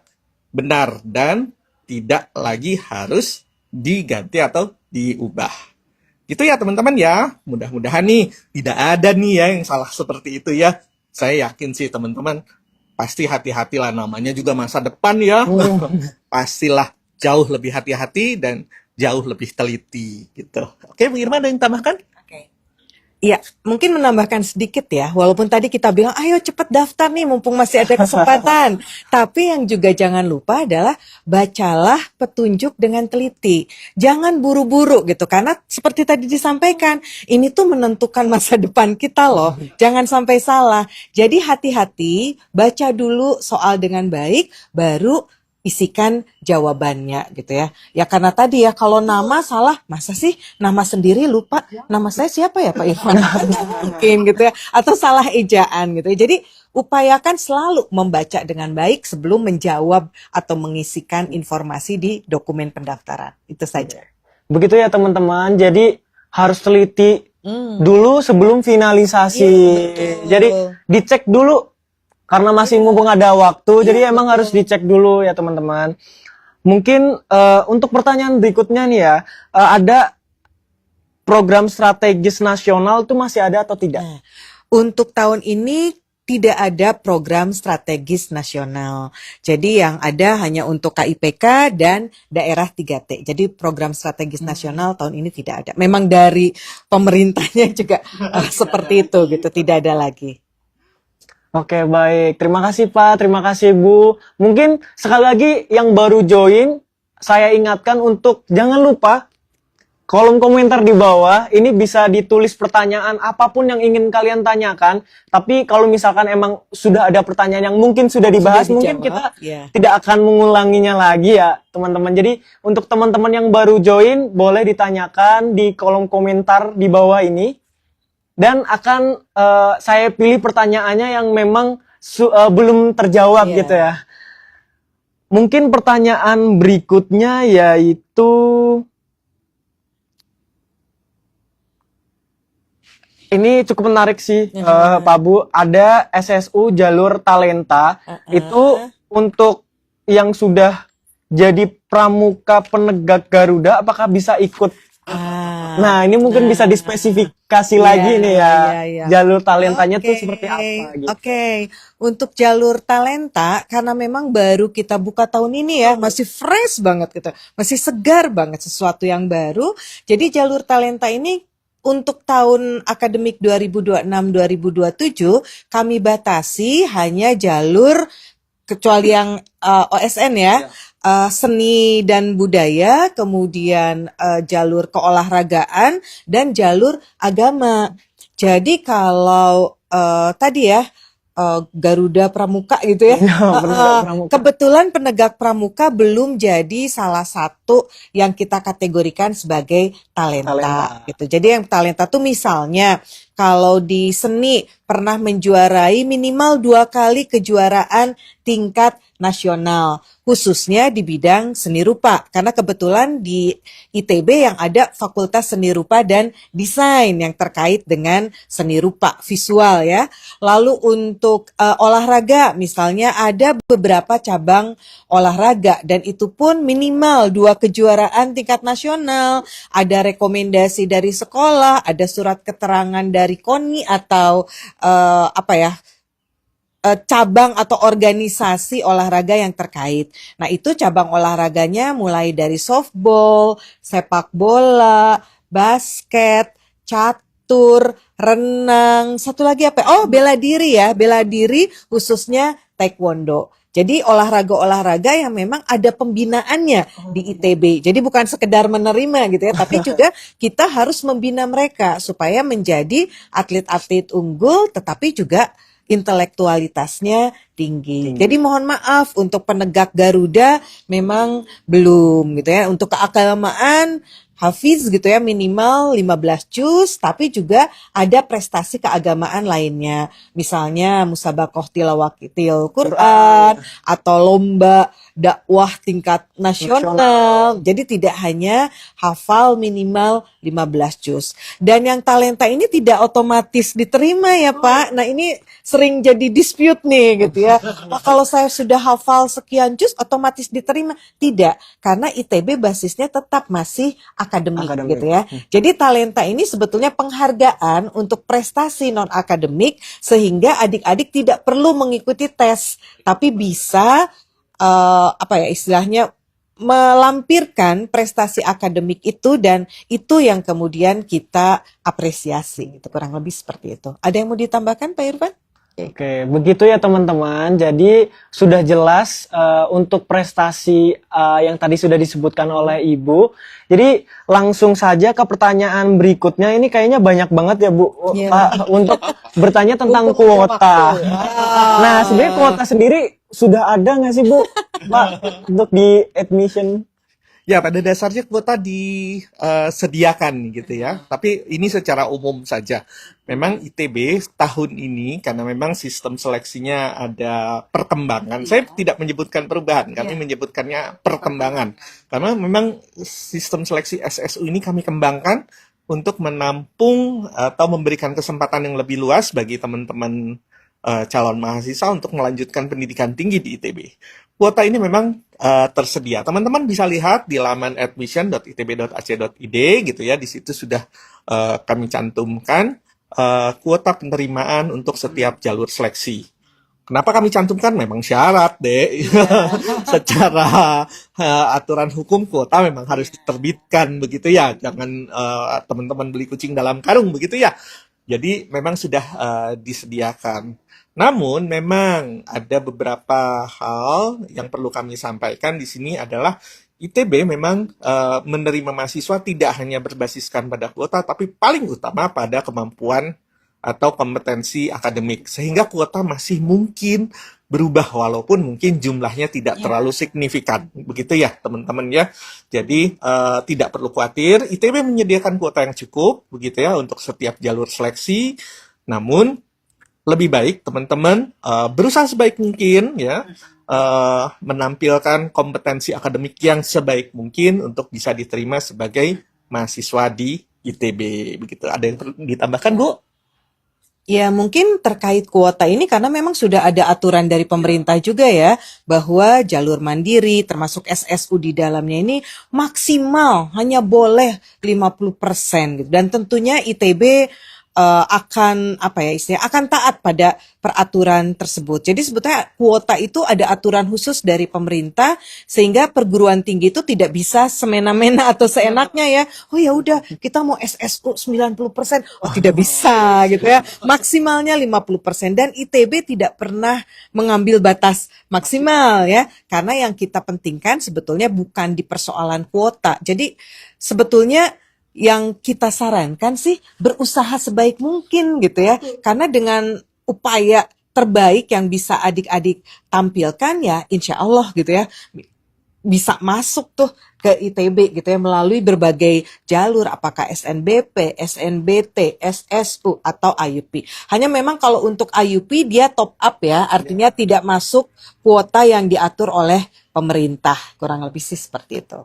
Speaker 1: benar dan tidak lagi harus diganti atau diubah. Gitu ya teman-teman ya. Mudah-mudahan nih tidak ada nih ya yang salah seperti itu ya. Saya yakin sih teman-teman pasti hati-hatilah, namanya juga masa depan ya. Pastilah jauh lebih hati-hati dan jauh lebih teliti gitu. Oke, Bu Irma ada yang tambahkan?
Speaker 3: Ya, mungkin menambahkan sedikit ya, walaupun tadi kita bilang, ayo cepet daftar nih, mumpung masih ada kesempatan. Tapi yang juga jangan lupa adalah bacalah petunjuk dengan teliti. Jangan buru-buru gitu, karena seperti tadi disampaikan, ini tuh menentukan masa depan kita loh. Jangan sampai salah. Jadi hati-hati, baca dulu soal dengan baik, baru isikan jawabannya gitu ya. Ya karena tadi ya, kalau nama salah, masa sih nama sendiri lupa, nama saya siapa ya Pak Irfan? Mungkin gitu ya. Atau salah ejaan gitu ya. Jadi upayakan selalu membaca dengan baik sebelum menjawab atau mengisikan informasi di dokumen pendaftaran. Itu saja.
Speaker 2: Begitu ya teman-teman. Jadi harus teliti dulu sebelum finalisasi. Jadi dicek dulu. Karena masih mumpung ada waktu, jadi emang harus dicek dulu ya teman-teman. Mungkin untuk pertanyaan berikutnya nih ya, ada program strategis nasional itu masih ada atau tidak?
Speaker 3: Nah, untuk tahun ini tidak ada program strategis nasional. Jadi yang ada hanya untuk KIPK dan daerah 3T. Jadi program strategis nasional tahun ini tidak ada. Memang dari pemerintahnya juga seperti itu gitu, tidak ada lagi.
Speaker 2: Oke, baik. Terima kasih Pak, terima kasih Bu. Mungkin sekali lagi yang baru join, saya ingatkan untuk jangan lupa kolom komentar di bawah, ini bisa ditulis pertanyaan apapun yang ingin kalian tanyakan. Tapi kalau misalkan emang sudah ada pertanyaan yang mungkin sudah dibahas, mungkin kita tidak akan mengulanginya lagi ya teman-teman. Jadi untuk teman-teman yang baru join, boleh ditanyakan di kolom komentar di bawah ini. Dan akan saya pilih pertanyaannya yang memang belum terjawab gitu ya. Mungkin pertanyaan berikutnya yaitu, ini cukup menarik sih Pak Bu. Ada SSU jalur talenta, itu untuk yang sudah jadi pramuka penegak Garuda, apakah bisa ikut? Nah, ini mungkin bisa dispesifikasi lagi nih ya. Jalur talentanya tuh seperti apa gitu.
Speaker 3: Oke. Untuk jalur talenta, karena memang baru kita buka tahun ini ya, masih fresh banget gitu. Masih segar banget, sesuatu yang baru. Jadi jalur talenta ini untuk tahun akademik 2026-2027 kami batasi hanya jalur, kecuali yang OSN ya. Seni dan budaya, kemudian jalur keolahragaan dan jalur agama. Jadi kalau tadi ya Garuda Pramuka gitu ya, kebetulan penegak pramuka belum jadi salah satu yang kita kategorikan sebagai talenta. Gitu. Jadi yang talenta tuh misalnya kalau di seni pernah menjuarai minimal 2 kali kejuaraan tingkat nasional, khususnya di bidang seni rupa. Karena kebetulan di ITB yang ada Fakultas Seni Rupa dan Desain yang terkait dengan seni rupa visual ya. Lalu untuk olahraga misalnya ada beberapa cabang olahraga dan itu pun minimal 2 kejuaraan tingkat nasional. Ada rekomendasi dari sekolah, ada surat keterangan dari KONI atau cabang atau organisasi olahraga yang terkait. Nah, itu cabang olahraganya mulai dari softball, sepak bola, basket, catur, renang, satu lagi apa? Oh, bela diri ya, bela diri khususnya taekwondo. Jadi olahraga-olahraga yang memang ada pembinaannya di ITB. Jadi bukan sekedar menerima gitu ya, tapi juga kita harus membina mereka supaya menjadi atlet-atlet unggul tetapi juga intelektualitasnya tinggi. Jadi mohon maaf untuk penegak Garuda memang belum gitu ya. Untuk keagamaan hafiz gitu ya, minimal 15 juz, tapi juga ada prestasi keagamaan lainnya. Misalnya musabaqah tilawatil Quran atau lomba dakwah tingkat nasional. Jadi tidak hanya hafal minimal 15 juz. Dan yang talenta ini tidak otomatis diterima ya Pak. Nah ini sering jadi dispute nih gitu ya. Wah, kalau saya sudah hafal sekian juz otomatis diterima. Tidak, karena ITB basisnya tetap masih akademik gitu ya. Jadi talenta ini sebetulnya penghargaan untuk prestasi non akademik sehingga adik-adik tidak perlu mengikuti tes, tapi bisa apa ya istilahnya melampirkan prestasi akademik itu dan itu yang kemudian kita apresiasi. Itu kurang lebih seperti itu. Ada yang mau ditambahkan Pak Irfan?
Speaker 2: Oke, begitu ya teman-teman. Jadi sudah jelas untuk prestasi yang tadi sudah disebutkan oleh Ibu. Jadi langsung saja ke pertanyaan berikutnya. Ini kayaknya banyak banget ya Bu, untuk bertanya tentang kuota. Nah, sebenarnya kuota sendiri sudah ada nggak sih Bu, Pak, untuk di admission?
Speaker 1: Ya, pada dasarnya kuota disediakan gitu ya. Tapi ini secara umum saja. Memang ITB tahun ini, karena memang sistem seleksinya ada perkembangan. Saya tidak menyebutkan perubahan, kami menyebutkannya perkembangan. Karena memang sistem seleksi SSU ini kami kembangkan untuk menampung atau memberikan kesempatan yang lebih luas bagi teman-teman calon mahasiswa untuk melanjutkan pendidikan tinggi di ITB. Kuota ini memang tersedia. Teman-teman bisa lihat di laman admission.itb.ac.id gitu ya. Di situ sudah kami cantumkan kuota penerimaan untuk setiap jalur seleksi. Kenapa kami cantumkan? Memang syarat deh. Secara aturan hukum kuota memang harus diterbitkan begitu ya. Jangan teman-teman beli kucing dalam karung begitu ya. Jadi memang sudah disediakan. Namun memang ada beberapa hal yang perlu kami sampaikan di sini adalah ITB memang menerima mahasiswa tidak hanya berbasiskan pada kuota, tapi paling utama pada kemampuan atau kompetensi akademik. Sehingga kuota masih mungkin berubah walaupun mungkin jumlahnya tidak terlalu signifikan. Begitu ya teman-teman ya. Jadi tidak perlu khawatir, ITB menyediakan kuota yang cukup begitu ya untuk setiap jalur seleksi. Namun lebih baik teman-teman berusaha sebaik mungkin ya menampilkan kompetensi akademik yang sebaik mungkin untuk bisa diterima sebagai mahasiswa di ITB begitu. Ada yang perlu ditambahkan Bu?
Speaker 3: Ya mungkin terkait kuota ini karena memang sudah ada aturan dari pemerintah juga ya bahwa jalur mandiri termasuk SSU di dalamnya ini maksimal hanya boleh 50% gitu. Dan tentunya ITB akan apa ya istilahnya akan taat pada peraturan tersebut. Jadi sebetulnya kuota itu ada aturan khusus dari pemerintah sehingga perguruan tinggi itu tidak bisa semena-mena atau seenaknya ya. Oh ya udah kita mau SSU 90%. Oh tidak bisa gitu ya. Maksimalnya 50% dan ITB tidak pernah mengambil batas maksimal ya. Karena yang kita pentingkan sebetulnya bukan di persoalan kuota. Jadi sebetulnya yang kita sarankan sih berusaha sebaik mungkin gitu ya. Karena dengan upaya terbaik yang bisa adik-adik tampilkan ya insya Allah gitu ya bisa masuk tuh ke ITB gitu ya melalui berbagai jalur apakah SNBP, SNBT, SSU atau IUP. Hanya memang kalau untuk IUP dia top up ya, artinya tidak masuk kuota yang diatur oleh pemerintah. Kurang lebih sih seperti itu.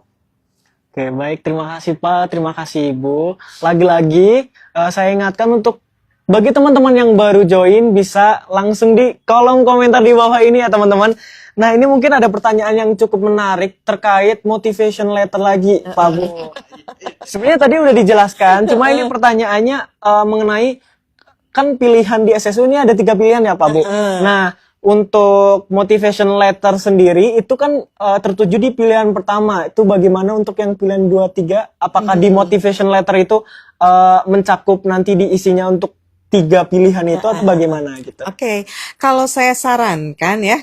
Speaker 2: Oke, baik. Terima kasih Pak, terima kasih Ibu. Lagi-lagi saya ingatkan untuk bagi teman-teman yang baru join bisa langsung di kolom komentar di bawah ini ya teman-teman. Nah ini mungkin ada pertanyaan yang cukup menarik terkait motivation letter lagi Pak Bu. Sebenarnya tadi udah dijelaskan, cuma ini pertanyaannya mengenai kan pilihan di SSU ini ada 3 pilihan ya Pak Bu. Nah untuk motivation letter sendiri itu kan tertuju di pilihan pertama. Itu bagaimana untuk yang pilihan 2, 3? Apakah di motivation letter itu mencakup nanti di isinya untuk 3 pilihan itu atau bagaimana gitu?
Speaker 3: Oke, kalau saya sarankan ya,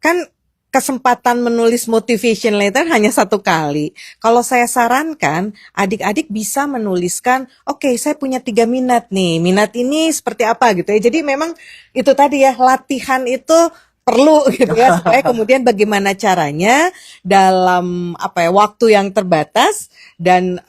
Speaker 3: kan kesempatan menulis motivation letter hanya 1 kali. Kalau saya sarankan, adik-adik bisa menuliskan, oke, saya punya 3 minat nih. Minat ini seperti apa gitu ya. Jadi memang itu tadi ya, latihan itu perlu gitu ya, supaya kemudian bagaimana caranya dalam waktu yang terbatas dan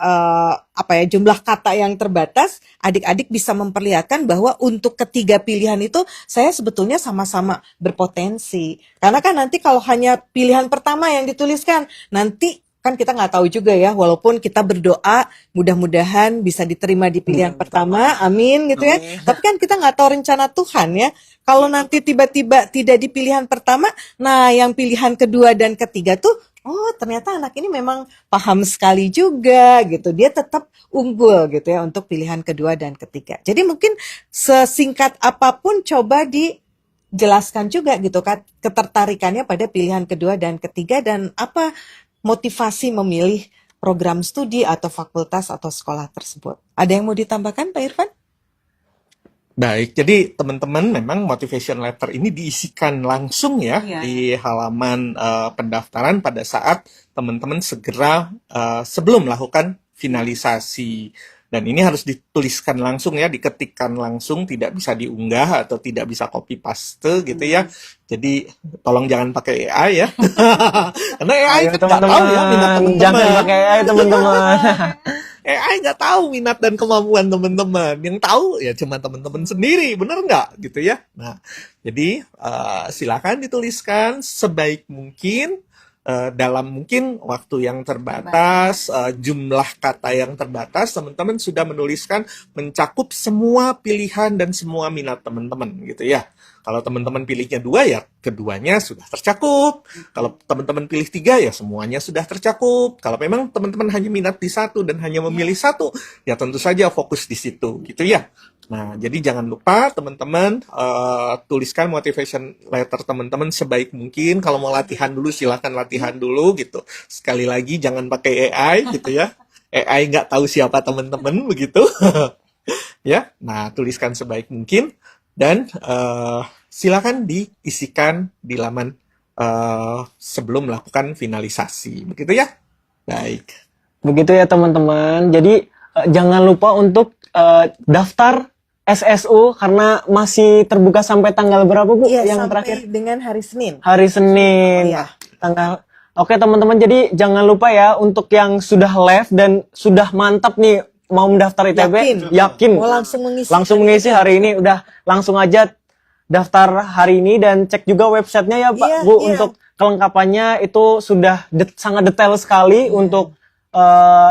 Speaker 3: jumlah kata yang terbatas, adik-adik bisa memperlihatkan bahwa untuk ketiga pilihan itu saya sebetulnya sama-sama berpotensi. Karena kan nanti kalau hanya pilihan pertama yang dituliskan, nanti kan kita nggak tahu juga ya, walaupun kita berdoa mudah-mudahan bisa diterima di pilihan pertama, amin gitu ya. Tapi kan kita nggak tahu rencana Tuhan ya. Kalau nanti tiba-tiba tidak di pilihan pertama, nah yang pilihan kedua dan ketiga tuh, oh ternyata anak ini memang paham sekali juga gitu. Dia tetap unggul gitu ya untuk pilihan kedua dan ketiga. Jadi mungkin sesingkat apapun coba dijelaskan juga gitu kan ketertarikannya pada pilihan kedua dan ketiga dan apa motivasi memilih program studi atau fakultas atau sekolah tersebut. Ada yang mau ditambahkan Pak Irfan?
Speaker 1: Baik, jadi teman-teman memang motivation letter ini diisikan langsung ya
Speaker 3: Iya.
Speaker 1: di halaman pendaftaran pada saat teman-teman segera sebelum melakukan finalisasi. Dan ini harus dituliskan langsung ya, diketikkan langsung, tidak bisa diunggah atau tidak bisa copy paste gitu ya. Jadi tolong jangan pakai AI ya. Karena AI
Speaker 2: Ayo
Speaker 1: kan nggak tahu ya minat
Speaker 2: teman-teman, jangan
Speaker 1: teman-teman.
Speaker 2: pakai AI teman-teman.
Speaker 1: AI nggak tahu minat dan kemampuan teman-teman. Yang tahu ya cuma teman-teman sendiri, bener nggak gitu ya? Nah, jadi silakan dituliskan sebaik mungkin dalam mungkin waktu yang terbatas, jumlah kata yang terbatas, teman-teman sudah menuliskan mencakup semua pilihan dan semua minat teman-teman gitu ya. Kalau teman-teman pilihnya 2 ya keduanya sudah tercakup. Kalau teman-teman pilih 3 ya semuanya sudah tercakup. Kalau memang teman-teman hanya minat di satu dan hanya memilih satu, ya tentu saja fokus di situ gitu ya. Nah, jadi jangan lupa teman-teman tuliskan motivation letter teman-teman sebaik mungkin. Kalau mau latihan dulu silahkan latihan dulu gitu. Sekali lagi jangan pakai AI gitu ya. AI nggak tahu siapa teman-teman begitu. Ya, nah tuliskan sebaik mungkin dan silakan diisikan di laman sebelum melakukan finalisasi. Begitu ya? Baik.
Speaker 2: Begitu ya teman-teman. Jadi jangan lupa untuk daftar SSU karena masih terbuka sampai tanggal berapa Bu?
Speaker 3: Iya,
Speaker 2: yang
Speaker 3: sampai
Speaker 2: terakhir
Speaker 3: dengan hari Senin.
Speaker 2: hari Senin.
Speaker 3: Iya.
Speaker 2: Tanggal. Oke teman-teman, jadi jangan lupa ya untuk yang sudah live dan sudah mantap nih mau mendaftar ITB, yakin
Speaker 3: Mau langsung mengisi.
Speaker 2: langsung mengisi hari ini, udah langsung aja daftar hari ini dan cek juga websitenya ya Pak
Speaker 3: Iya,
Speaker 2: Bu
Speaker 3: iya.
Speaker 2: untuk kelengkapannya itu sudah sangat detail sekali untuk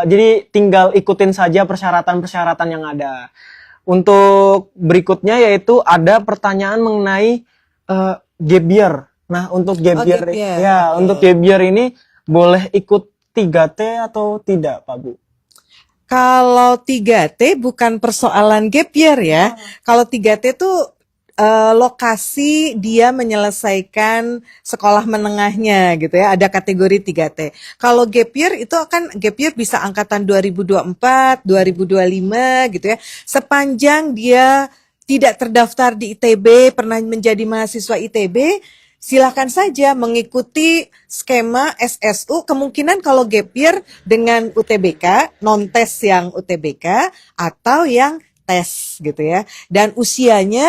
Speaker 2: jadi tinggal ikutin saja persyaratan-persyaratan yang ada. Untuk berikutnya yaitu ada pertanyaan mengenai gap year. Nah, untuk gap year,
Speaker 3: gap year.
Speaker 2: ya,
Speaker 3: Oke.
Speaker 2: untuk gap year ini boleh ikut 3T atau tidak, Pak Bu?
Speaker 3: Kalau 3T bukan persoalan gap year ya. Kalau 3T tuh lokasi dia menyelesaikan sekolah menengahnya gitu ya. Ada kategori 3T. Kalau gap year itu akan gap year bisa angkatan 2024, 2025 gitu ya. Sepanjang dia tidak terdaftar di ITB, pernah menjadi mahasiswa ITB, silakan saja mengikuti skema SSU. Kemungkinan kalau gap year dengan UTBK, non-tes yang UTBK atau yang tes gitu ya. Dan usianya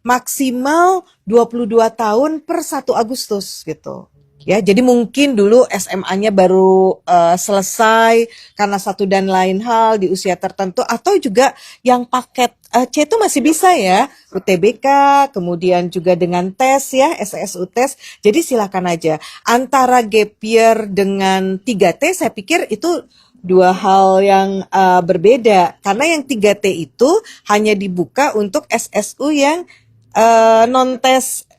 Speaker 3: maksimal 22 tahun per 1 Agustus gitu. Ya, jadi mungkin dulu SMA-nya baru selesai karena satu dan lain hal di usia tertentu, atau juga yang paket C itu masih bisa ya, UTBK, kemudian juga dengan tes ya, SSU tes. Jadi silakan aja. Antara gap year dengan 3T saya pikir itu dua hal yang berbeda, karena yang 3T itu hanya dibuka untuk SSU yang non-tes.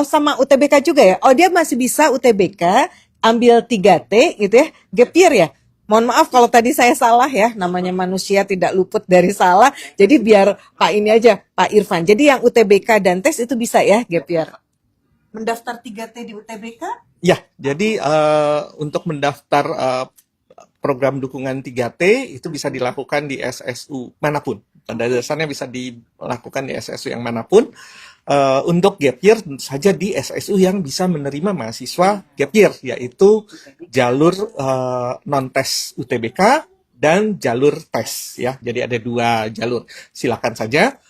Speaker 3: Sama UTBK juga ya. Oh, dia masih bisa UTBK ambil 3T gitu ya, gap year ya. Mohon maaf kalau tadi saya salah ya, namanya manusia tidak luput dari salah. Jadi biar Pak ini aja, Pak Irfan. Jadi yang UTBK dan tes itu bisa ya gap year. Mendaftar 3T di UTBK?
Speaker 1: Ya, jadi untuk mendaftar program dukungan 3T itu bisa dilakukan di SSU manapun. Pada dasarnya bisa dilakukan di SSU yang manapun. Untuk gap year tentu saja di SSU yang bisa menerima mahasiswa gap year, yaitu jalur non-tes UTBK dan jalur tes ya. Jadi ada 2 jalur. Silakan saja.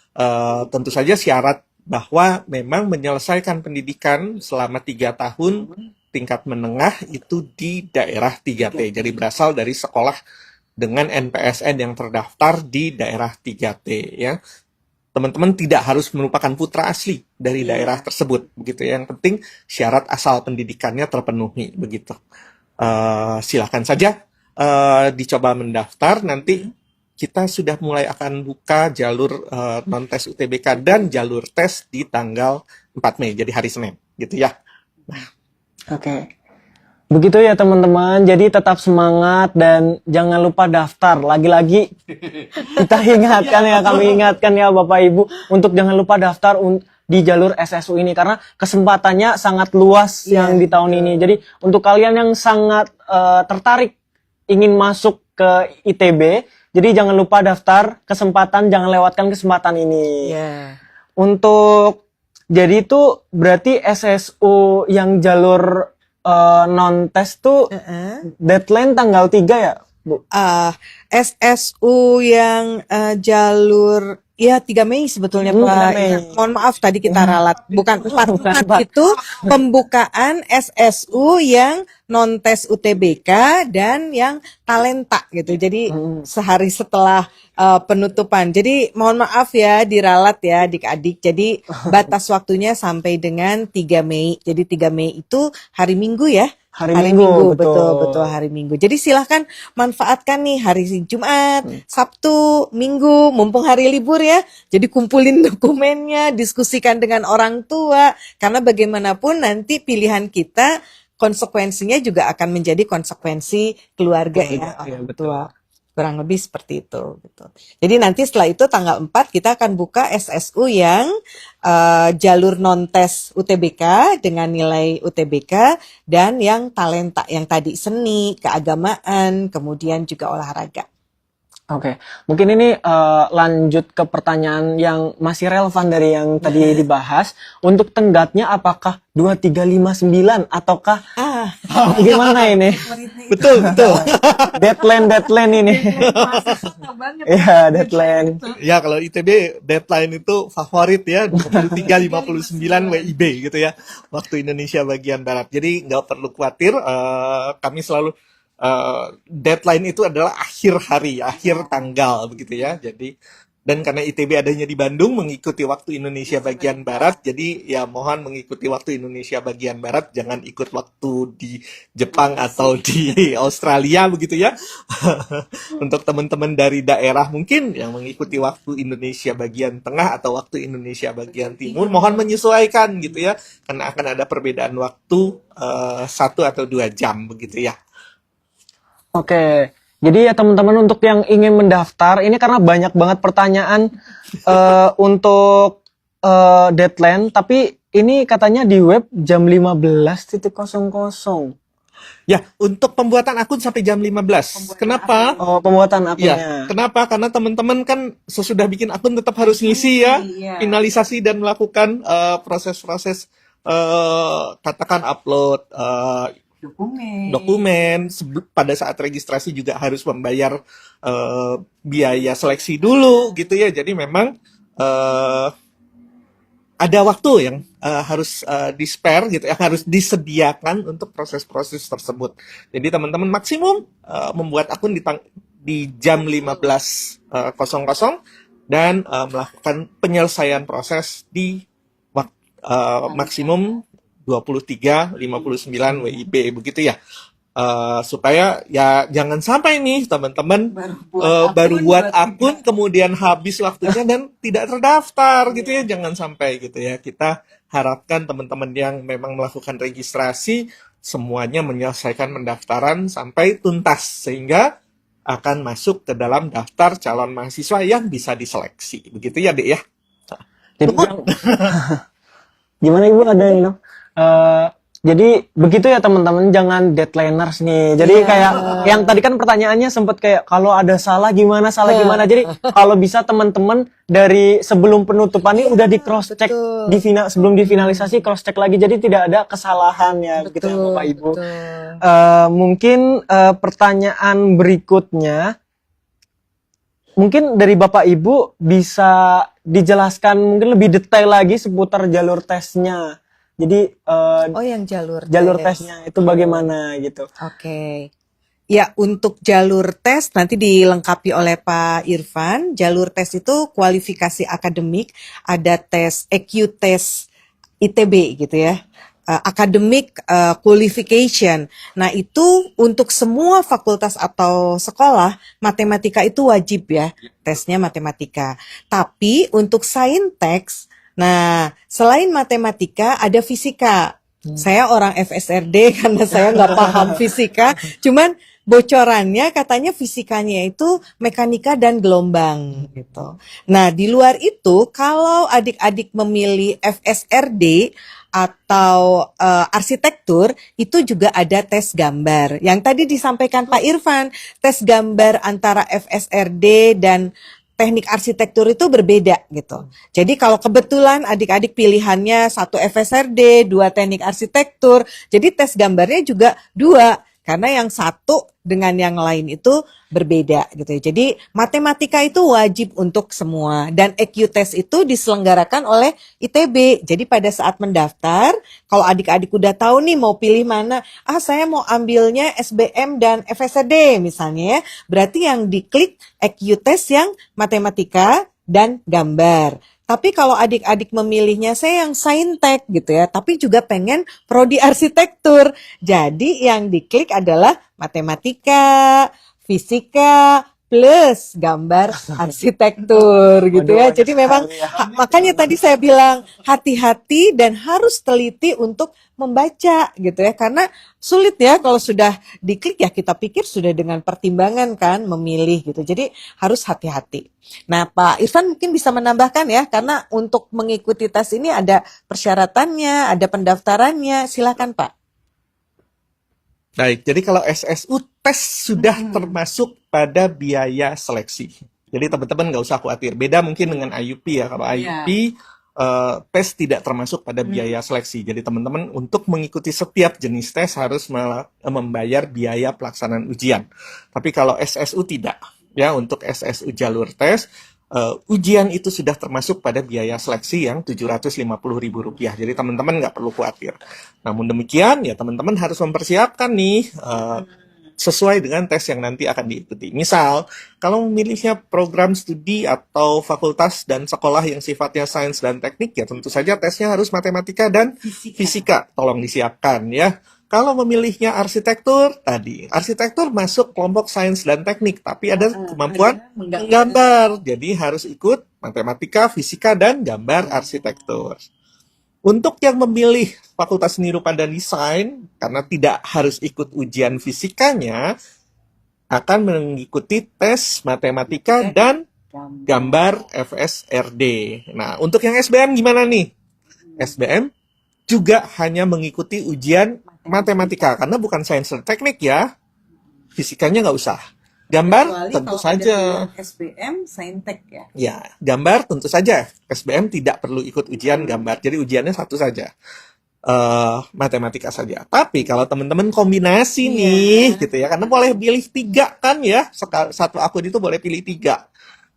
Speaker 1: Tentu saja syarat bahwa memang menyelesaikan pendidikan selama 3 tahun tingkat menengah itu di daerah 3T. Jadi berasal dari sekolah dengan NPSN yang terdaftar di daerah 3T ya. Teman-teman tidak harus merupakan putra asli dari daerah tersebut begitu ya. Yang penting syarat asal pendidikannya terpenuhi begitu. Silakan saja dicoba mendaftar, nanti kita sudah mulai akan buka jalur non-tes UTBK dan jalur tes di tanggal 4 Mei, jadi hari Senin gitu ya.
Speaker 2: Oke. Begitu ya teman-teman, jadi tetap semangat dan jangan lupa daftar. Lagi-lagi kita ingatkan ya, kami ingatkan ya Bapak Ibu untuk jangan lupa daftar di jalur SSU ini karena kesempatannya sangat luas yang di tahun ini. Jadi untuk kalian yang sangat tertarik ingin masuk ke ITB, jadi jangan lupa daftar, jangan lewatkan kesempatan ini. Untuk jadi itu berarti SSU yang jalur non-tes tuh deadline tanggal 3 ya, Bu?
Speaker 3: SSU yang jalur 3 Mei sebetulnya Pak.
Speaker 2: Mei.
Speaker 3: Mohon maaf tadi kita ralat. Bukan 4 itu pembukaan SSU yang non-tes UTBK dan yang talenta gitu. Jadi sehari setelah penutupan. Jadi mohon maaf ya diralat ya adik-adik. Jadi batas waktunya sampai dengan 3 Mei. Jadi 3 Mei itu hari Minggu ya.
Speaker 2: Hari Minggu,
Speaker 3: betul hari Minggu. Jadi silahkan manfaatkan nih hari Jumat, Sabtu, Minggu, mumpung hari libur ya. Jadi kumpulin dokumennya, diskusikan dengan orang tua. Karena bagaimanapun nanti pilihan kita konsekuensinya juga akan menjadi konsekuensi keluarga ya.
Speaker 2: Iya, betul.
Speaker 3: Kurang lebih seperti itu gitu. Jadi nanti setelah itu tanggal 4 kita akan buka SSU yang jalur non-tes UTBK dengan nilai UTBK dan yang talenta yang tadi seni, keagamaan, kemudian juga olahraga.
Speaker 2: Oke, mungkin ini lanjut ke pertanyaan yang masih relevan dari yang tadi dibahas. Untuk tenggatnya apakah 2359 ataukah gimana ini?
Speaker 1: Betul.
Speaker 2: Deadline ini. Iya, deadline.
Speaker 1: Ya kalau ITB deadline itu favorit ya 23.59 WIB gitu ya, waktu Indonesia bagian Barat. Jadi nggak perlu khawatir, kami selalu deadline itu adalah akhir hari, akhir tanggal begitu ya. Jadi dan karena ITB adanya di Bandung mengikuti waktu Indonesia bagian Barat, jadi ya mohon mengikuti waktu Indonesia bagian Barat, jangan ikut waktu di Jepang atau di Australia begitu ya. Untuk teman-teman dari daerah mungkin yang mengikuti waktu Indonesia bagian tengah atau waktu Indonesia bagian timur, mohon menyesuaikan gitu ya, karena akan ada perbedaan waktu 1 atau 2 jam begitu ya.
Speaker 2: Oke, jadi ya teman-teman untuk yang ingin mendaftar, ini karena banyak banget pertanyaan untuk deadline, tapi ini katanya di web jam 15.00.
Speaker 1: Ya, untuk pembuatan akun sampai jam 15. Kenapa?
Speaker 2: Oh, pembuatan akunnya.
Speaker 1: Ya, kenapa? Karena teman-teman kan sesudah bikin akun tetap harus ngisi ya, finalisasi dan melakukan proses-proses katakan upload dokumen. Pada saat registrasi juga harus membayar biaya seleksi dulu gitu ya. Jadi memang ada waktu yang harus di-spare gitu, yang harus disediakan untuk proses-proses tersebut. Jadi teman-teman maksimum membuat akun di jam 15.00 dan melakukan penyelesaian proses di maksimum 23.59 WIB begitu ya. Supaya ya jangan sampai nih teman-teman baru buat akun kemudian habis waktunya dan tidak terdaftar gitu ya, jangan sampai gitu ya. Kita harapkan teman-teman yang memang melakukan registrasi semuanya menyelesaikan pendaftaran sampai tuntas sehingga akan masuk ke dalam daftar calon mahasiswa yang bisa diseleksi begitu ya, Dek ya.
Speaker 2: Jadi gimana Ibu, ada ini? Jadi begitu ya teman-teman, jangan deadliners nih. Jadi kayak yang tadi kan pertanyaannya sempat kayak kalau ada salah gimana. Jadi kalau bisa teman-teman dari sebelum penutupan ini udah di cross check sebelum difinalisasi cross check lagi. Jadi tidak ada kesalahan ya begitu ya Bapak Ibu. Mungkin pertanyaan berikutnya mungkin dari Bapak Ibu bisa dijelaskan mungkin lebih detail lagi seputar jalur tesnya. Jadi
Speaker 3: Oh, yang jalur
Speaker 2: jalur
Speaker 3: tes.
Speaker 2: tesnya itu bagaimana gitu.
Speaker 3: Oke. Ya, untuk jalur tes nanti dilengkapi oleh Pak Irfan. Jalur tes itu kualifikasi akademik, ada tes EQ tes ITB gitu ya. Academic qualification. Nah, itu untuk semua fakultas atau sekolah, matematika itu wajib ya, tesnya matematika. Tapi untuk saintek, nah, selain matematika ada fisika. Saya orang FSRD karena saya nggak paham fisika, cuman bocorannya katanya fisikanya itu mekanika dan gelombang gitu. Nah, di luar itu kalau adik-adik memilih FSRD atau arsitektur itu juga ada tes gambar. Yang tadi disampaikan Pak Irfan, tes gambar antara FSRD dan teknik arsitektur itu berbeda gitu. Jadi kalau kebetulan adik-adik pilihannya satu FSRD, dua teknik arsitektur, jadi tes gambarnya juga dua. Karena yang satu dengan yang lain itu berbeda gitu ya. Jadi matematika itu wajib untuk semua dan EQ test itu diselenggarakan oleh ITB. Jadi pada saat mendaftar, kalau adik-adik udah tahu nih mau pilih mana, saya mau ambilnya SBM dan FSRD misalnya ya. Berarti yang diklik EQ test yang matematika dan gambar. Tapi kalau adik-adik memilihnya saya yang saintek gitu ya, tapi juga pengen prodi arsitektur. Jadi yang diklik adalah matematika, fisika, plus gambar arsitektur gitu ya. Jadi memang makanya tadi saya bilang hati-hati dan harus teliti untuk membaca gitu ya. Karena sulit ya kalau sudah diklik ya kita pikir sudah dengan pertimbangan kan memilih gitu. Jadi harus hati-hati. Nah, Pak Irfan mungkin bisa menambahkan ya, karena untuk mengikuti tes ini ada persyaratannya, ada pendaftarannya. Silakan Pak.
Speaker 1: Baik, jadi kalau SSU tes sudah termasuk pada biaya seleksi. Jadi teman-teman nggak usah khawatir. Beda mungkin dengan IUP ya. Kalau IUP tes tidak termasuk pada biaya seleksi. Jadi teman-teman untuk mengikuti setiap jenis tes harus membayar biaya pelaksanaan ujian. Tapi kalau SSU tidak. Ya, untuk SSU jalur tes, ujian itu sudah termasuk pada biaya seleksi yang Rp750.000. Jadi teman-teman nggak perlu khawatir. Namun demikian, ya teman-teman harus mempersiapkan nih sesuai dengan tes yang nanti akan diikuti. Misal, kalau memilihnya program studi atau fakultas dan sekolah yang sifatnya sains dan teknik, ya tentu saja tesnya harus matematika dan fisika. Tolong disiapkan ya. Kalau memilihnya arsitektur, tadi arsitektur masuk kelompok sains dan teknik, tapi ada kemampuan menggambar. Jadi harus ikut matematika, fisika, dan gambar arsitektur. Untuk yang memilih Fakultas Seni Rupa dan Desain, karena tidak harus ikut ujian fisikanya, akan mengikuti tes matematika dan gambar FSRD. Nah, untuk yang SBM gimana nih? SBM juga hanya mengikuti ujian matematika, karena bukan sains dan teknik ya. Fisikanya nggak usah. Gambar tentu saja.
Speaker 3: SBM saintek ya.
Speaker 1: Ya, gambar tentu saja. SBM tidak perlu ikut ujian gambar. Jadi ujiannya satu saja. Matematika saja. Tapi kalau teman-teman kombinasi nih, gitu ya, karena boleh pilih 3 kan ya. Satu akun itu boleh pilih 3.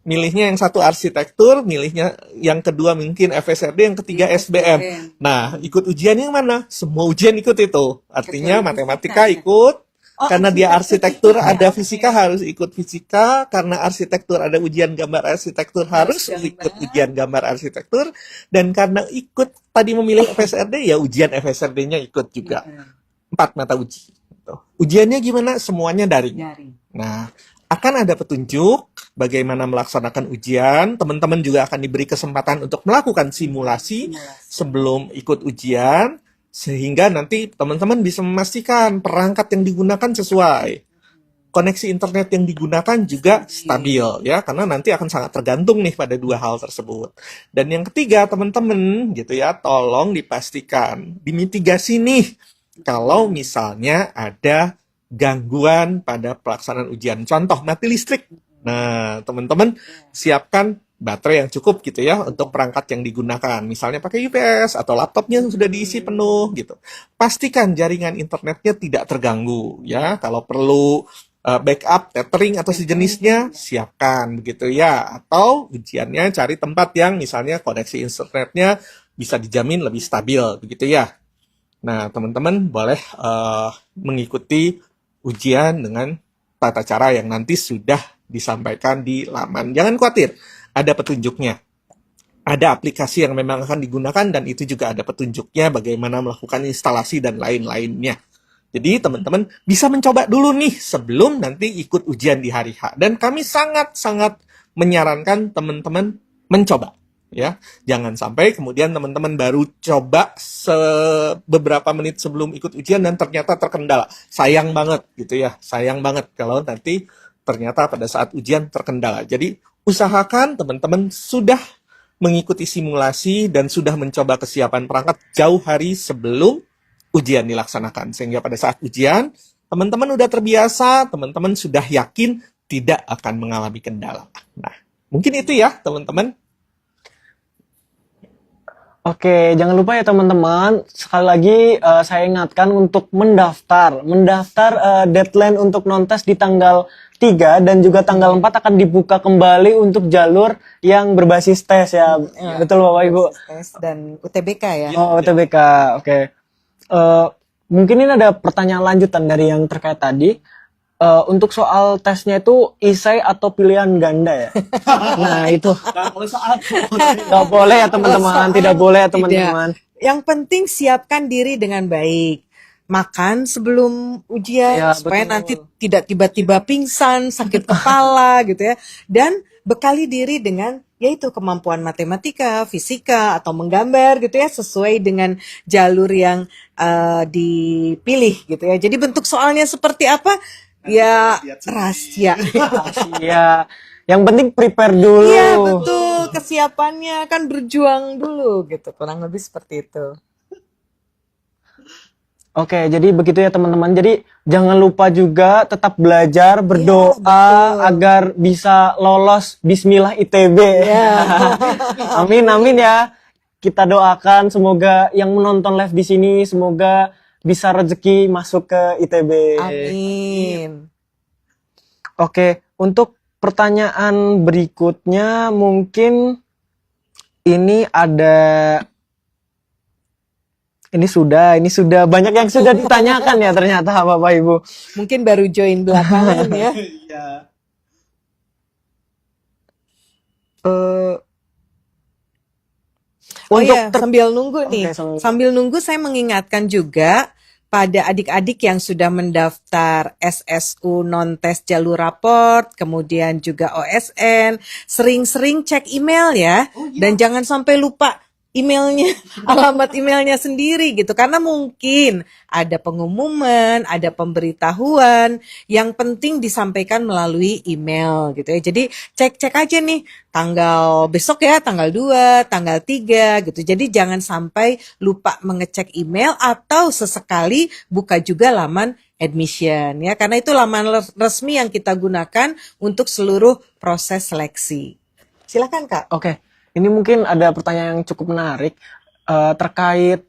Speaker 1: Milihnya yang satu arsitektur, milihnya yang kedua mungkin FSRD, yang ketiga SBM. Nah, ikut ujian yang mana? Semua ujian ikut itu. Artinya matematika ikut, karena dia arsitektur ada fisika harus ikut fisika, karena arsitektur ada ujian gambar arsitektur harus ikut ujian gambar arsitektur, dan karena ikut tadi memilih FSRD ya ujian FSRD-nya ikut juga. 4 mata uji. Ujiannya gimana? Semuanya daring. Nah, akan ada petunjuk bagaimana melaksanakan ujian. Teman-teman juga akan diberi kesempatan untuk melakukan simulasi sebelum ikut ujian, sehingga nanti teman-teman bisa memastikan perangkat yang digunakan sesuai. Koneksi internet yang digunakan juga stabil ya, karena nanti akan sangat tergantung nih pada 2 hal tersebut. Dan yang ketiga, teman-teman gitu ya, tolong dipastikan, dimitigasi nih kalau misalnya ada gangguan pada pelaksanaan ujian. Contoh, mati listrik. Nah, teman-teman siapkan baterai yang cukup gitu ya untuk perangkat yang digunakan. Misalnya pakai UPS atau laptopnya sudah diisi penuh gitu. Pastikan jaringan internetnya tidak terganggu ya. Kalau perlu backup, tethering atau sejenisnya, siapkan begitu ya. Atau ujiannya cari tempat yang misalnya koneksi internetnya bisa dijamin lebih stabil begitu ya. Nah, teman-teman boleh mengikuti ujian dengan tata cara yang nanti sudah disampaikan di laman. Jangan khawatir, ada petunjuknya. Ada aplikasi yang memang akan digunakan dan itu juga ada petunjuknya bagaimana melakukan instalasi dan lain-lainnya. Jadi teman-teman bisa mencoba dulu nih sebelum nanti ikut ujian di hari H. Dan kami sangat-sangat menyarankan teman-teman mencoba. Ya, jangan sampai kemudian teman-teman baru coba beberapa menit sebelum ikut ujian dan ternyata terkendala. Sayang banget gitu ya, sayang banget kalau nanti ternyata pada saat ujian terkendala. Jadi usahakan teman-teman sudah mengikuti simulasi dan sudah mencoba kesiapan perangkat jauh hari sebelum ujian dilaksanakan. Sehingga pada saat ujian, teman-teman udah terbiasa, teman-teman sudah yakin tidak akan mengalami kendala. Nah, mungkin itu ya teman-teman.
Speaker 2: Oke, jangan lupa ya teman-teman, sekali lagi saya ingatkan untuk mendaftar. Deadline untuk non-tes di tanggal 3 dan juga tanggal 4 akan dibuka kembali untuk jalur yang berbasis tes ya. Betul Bapak Ibu?
Speaker 3: Tes dan UTBK ya.
Speaker 2: Oh, UTBK. Oke. Mungkin ini ada pertanyaan lanjutan dari yang terkait tadi. Untuk soal tesnya itu esai atau pilihan ganda ya? Nah, itu. Nggak boleh ya teman-teman, tidak boleh ya teman-teman.
Speaker 3: Yang penting siapkan diri dengan baik. Makan sebelum ujian
Speaker 2: Ya,
Speaker 3: supaya
Speaker 2: betul.
Speaker 3: nanti tidak tiba-tiba pingsan, sakit kepala gitu ya. Dan bekali diri dengan yaitu kemampuan matematika, fisika atau menggambar gitu ya sesuai dengan jalur yang dipilih gitu ya. Jadi bentuk soalnya seperti apa? Ya rahasia.
Speaker 2: Iya, yang penting prepare dulu.
Speaker 3: Iya betul, kesiapannya kan berjuang dulu gitu, kurang lebih seperti itu.
Speaker 2: Oke, jadi begitu ya teman-teman. Jadi jangan lupa juga tetap belajar, berdoa
Speaker 3: betul.
Speaker 2: agar bisa lolos Bismillah ITB. Amin, amin ya. Kita doakan semoga yang menonton live di sini semoga bisa rezeki masuk ke ITB.
Speaker 3: Amin.
Speaker 2: Oke, untuk pertanyaan berikutnya mungkin ini sudah banyak yang sudah ditanyakan ya ternyata Bapak Ibu.
Speaker 3: Mungkin baru join belakangan ya. Oh
Speaker 2: Untuk
Speaker 3: iya, sambil nunggu nih.
Speaker 2: Oke,
Speaker 3: Sambil nunggu saya mengingatkan juga pada adik-adik yang sudah mendaftar SSU non-tes jalur raport, kemudian juga OSN, sering-sering cek email ya. Dan jangan sampai lupa emailnya, alamat emailnya sendiri gitu. Karena mungkin ada pengumuman, ada pemberitahuan yang penting disampaikan melalui email gitu ya. Jadi cek-cek aja nih tanggal besok ya, tanggal 2, tanggal 3 gitu. Jadi jangan sampai lupa mengecek email atau sesekali buka juga laman admission ya. Karena itu laman resmi yang kita gunakan untuk seluruh proses seleksi. Silakan Kak.
Speaker 2: Oke, ini mungkin ada pertanyaan yang cukup menarik terkait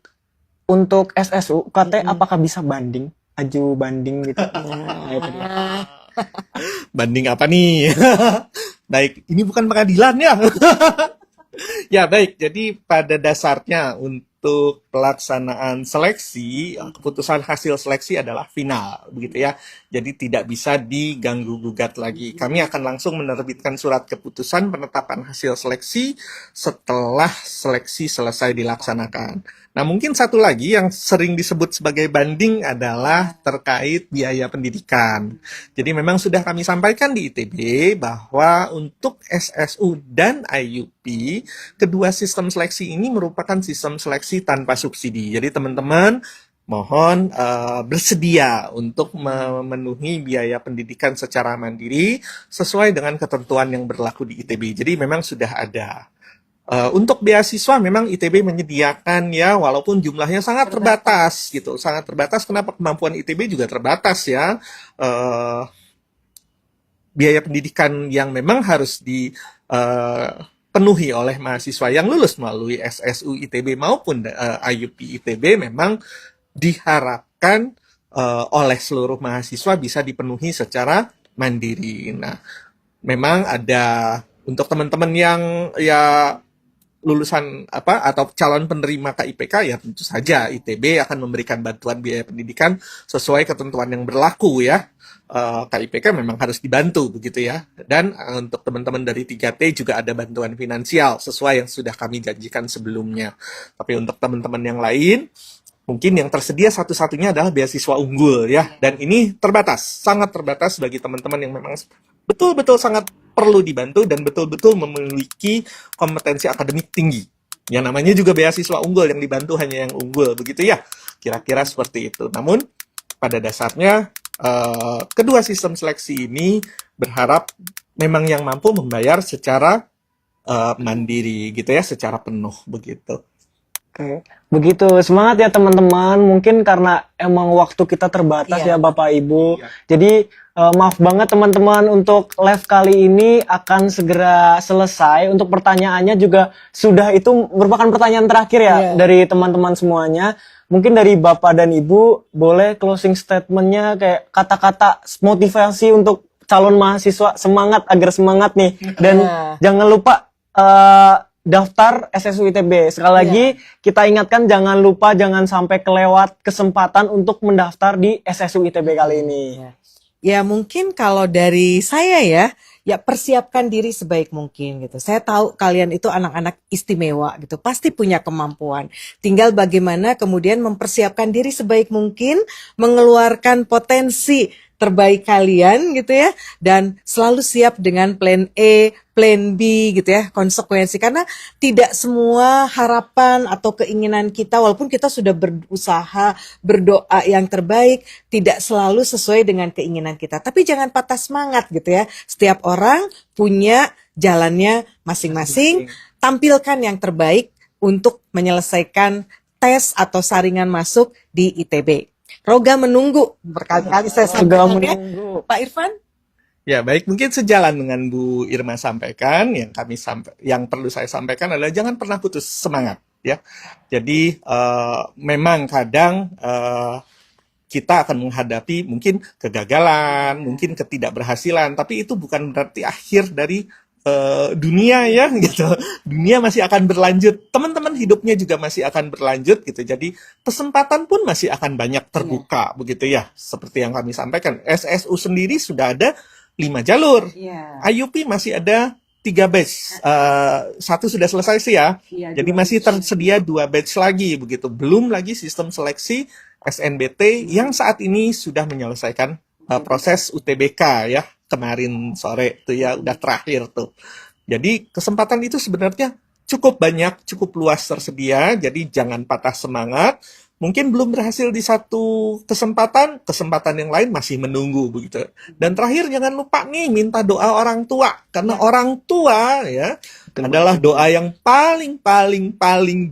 Speaker 2: untuk SSU UKT apakah bisa banding, aju banding gitu. Nah, itu dia.
Speaker 1: Banding apa nih? Baik, ini bukan pengadilan ya. Ya baik, jadi pada dasarnya untuk pelaksanaan seleksi, keputusan hasil seleksi adalah final, begitu ya. Jadi tidak bisa diganggu gugat lagi. Kami akan langsung menerbitkan surat keputusan penetapan hasil seleksi setelah seleksi selesai dilaksanakan. Nah, mungkin satu lagi yang sering disebut sebagai banding adalah terkait biaya pendidikan. Jadi memang sudah kami sampaikan di ITB bahwa untuk SSU dan IUP, kedua sistem seleksi ini merupakan sistem seleksi tanpa subsidi. Jadi teman-teman mohon bersedia untuk memenuhi biaya pendidikan secara mandiri sesuai dengan ketentuan yang berlaku di ITB. Jadi memang sudah ada. Untuk beasiswa memang ITB menyediakan ya, walaupun jumlahnya sangat terbatas gitu, sangat terbatas. Kenapa? Kemampuan ITB juga terbatas ya. Biaya pendidikan yang memang harus dipenuhi oleh mahasiswa yang lulus melalui SSU ITB maupun IUP ITB memang diharapkan oleh seluruh mahasiswa bisa dipenuhi secara mandiri. Nah, memang ada untuk teman-teman yang ya lulusan apa atau calon penerima KIPK, ya tentu saja ITB akan memberikan bantuan biaya pendidikan sesuai ketentuan yang berlaku ya. KIPK memang harus dibantu begitu ya. Dan untuk teman-teman dari 3T juga ada bantuan finansial sesuai yang sudah kami janjikan sebelumnya. Tapi untuk teman-teman yang lain, mungkin yang tersedia satu-satunya adalah beasiswa unggul ya. Dan ini terbatas, sangat terbatas bagi teman-teman yang memang betul-betul sangat perlu dibantu dan betul-betul memiliki kompetensi akademik tinggi. Yang namanya juga beasiswa unggul, yang dibantu hanya yang unggul begitu ya. Kira-kira seperti itu. Namun pada dasarnya kedua sistem seleksi ini berharap memang yang mampu membayar secara mandiri gitu ya, secara penuh begitu.
Speaker 2: Oke, begitu. Semangat ya teman-teman. Mungkin karena emang waktu kita terbatas
Speaker 3: Iya.
Speaker 2: ya Bapak Ibu.
Speaker 1: Iya.
Speaker 2: Jadi maaf banget teman-teman, untuk live kali ini akan segera selesai. Untuk pertanyaannya juga sudah, itu merupakan pertanyaan terakhir ya
Speaker 3: Iya.
Speaker 2: dari teman-teman semuanya. Mungkin dari Bapak dan Ibu boleh closing statementnya kayak kata-kata motivasi untuk calon mahasiswa semangat, agar semangat nih. Dan
Speaker 3: Iya.
Speaker 2: jangan lupa daftar SSU ITB. Sekali lagi kita ingatkan, jangan lupa, jangan sampai kelewat kesempatan untuk mendaftar di SSU ITB kali ini.
Speaker 3: Ya mungkin kalau dari saya ya persiapkan diri sebaik mungkin gitu. Saya tahu kalian itu anak-anak istimewa gitu, pasti punya kemampuan. Tinggal bagaimana kemudian mempersiapkan diri sebaik mungkin, mengeluarkan potensi terbaik kalian gitu ya, dan selalu siap dengan plan A, plan B gitu ya, konsekuensi. Karena tidak semua harapan atau keinginan kita, walaupun kita sudah berusaha, berdoa yang terbaik, tidak selalu sesuai dengan keinginan kita. Tapi jangan patah semangat gitu ya. Setiap orang punya jalannya masing-masing, tampilkan yang terbaik untuk menyelesaikan tes atau saringan masuk di ITB. Roga menunggu, berkali-kali saya
Speaker 2: Roga
Speaker 3: sampaikan ya.
Speaker 2: menunggu.
Speaker 3: Pak Irfan?
Speaker 1: Ya, baik, mungkin sejalan dengan Bu Irma sampaikan, yang perlu saya sampaikan adalah jangan pernah putus semangat ya. Jadi memang kadang kita akan menghadapi mungkin kegagalan, mungkin ketidakberhasilan, tapi itu bukan berarti akhir dari dunia ya gitu. Dunia masih akan berlanjut, teman-teman hidupnya juga masih akan berlanjut gitu. Jadi kesempatan pun masih akan banyak terbuka begitu ya. Seperti yang kami sampaikan, SSU sendiri sudah ada 5 jalur. IUP masih ada 3 batch. Satu sudah selesai sih ya. Jadi masih tersedia 2 batch lagi begitu. Belum lagi sistem seleksi SNBT yang saat ini sudah menyelesaikan proses UTBK ya. Kemarin sore tuh ya, udah terakhir tuh. Jadi kesempatan itu sebenarnya cukup banyak, cukup luas tersedia. Jadi jangan patah semangat. Mungkin belum berhasil di satu kesempatan, kesempatan yang lain masih menunggu begitu. Dan terakhir jangan lupa nih minta doa orang tua, karena orang tua ya adalah doa yang paling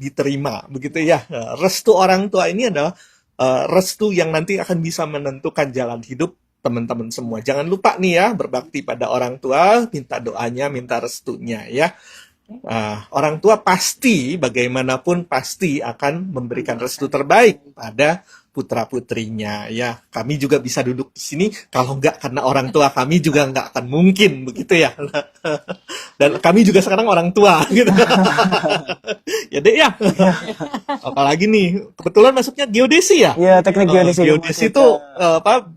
Speaker 1: diterima begitu ya. Restu orang tua ini adalah restu yang nanti akan bisa menentukan jalan hidup teman-teman semua. Jangan lupa nih ya, berbakti pada orang tua, minta doanya, minta restunya ya. Orang tua pasti, bagaimanapun pasti akan memberikan restu terbaik pada putra-putrinya ya. Kami juga bisa duduk di sini, kalau nggak karena orang tua kami juga nggak akan mungkin begitu ya. Dan kami juga sekarang orang tua gitu. Ya deh ya. Apalagi nih, kebetulan masuknya geodesi ya.
Speaker 2: Iya, teknik geodesi.
Speaker 1: Geodesi itu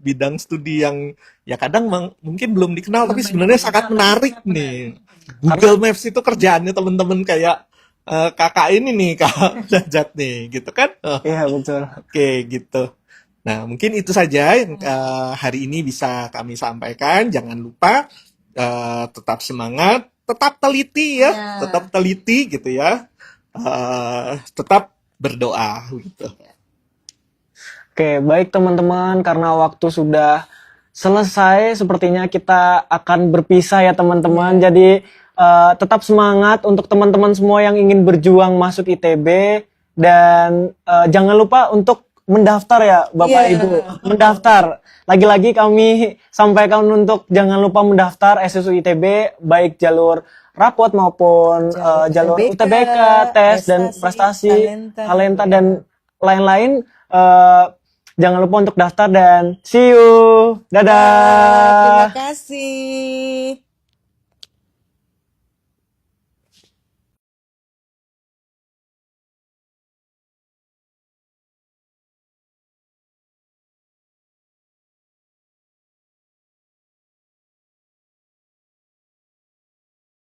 Speaker 1: bidang studi yang ya kadang mungkin belum dikenal, tapi sebenarnya sangat menarik nih. Google Maps itu kerjaannya teman-teman kayak kakak ini nih, Kak Dajat nih, gitu kan?
Speaker 2: Iya, betul.
Speaker 1: Oke, gitu. Nah, mungkin itu saja yang hari ini bisa kami sampaikan. Jangan lupa tetap semangat, tetap teliti ya, tetap teliti gitu ya. Tetap berdoa gitu.
Speaker 2: Oke, baik teman-teman, karena waktu sudah selesai, sepertinya kita akan berpisah ya teman-teman. Jadi tetap semangat untuk teman-teman semua yang ingin berjuang masuk ITB, dan jangan lupa untuk mendaftar ya Bapak Ibu, mendaftar. Lagi-lagi kami sampaikan untuk jangan lupa mendaftar SSU ITB, baik jalur rapot maupun jalur UTBK, tes dan prestasi, talenta dan lain-lain. Jangan lupa untuk daftar dan see you.
Speaker 3: Terima
Speaker 2: Dadah.
Speaker 3: kasih.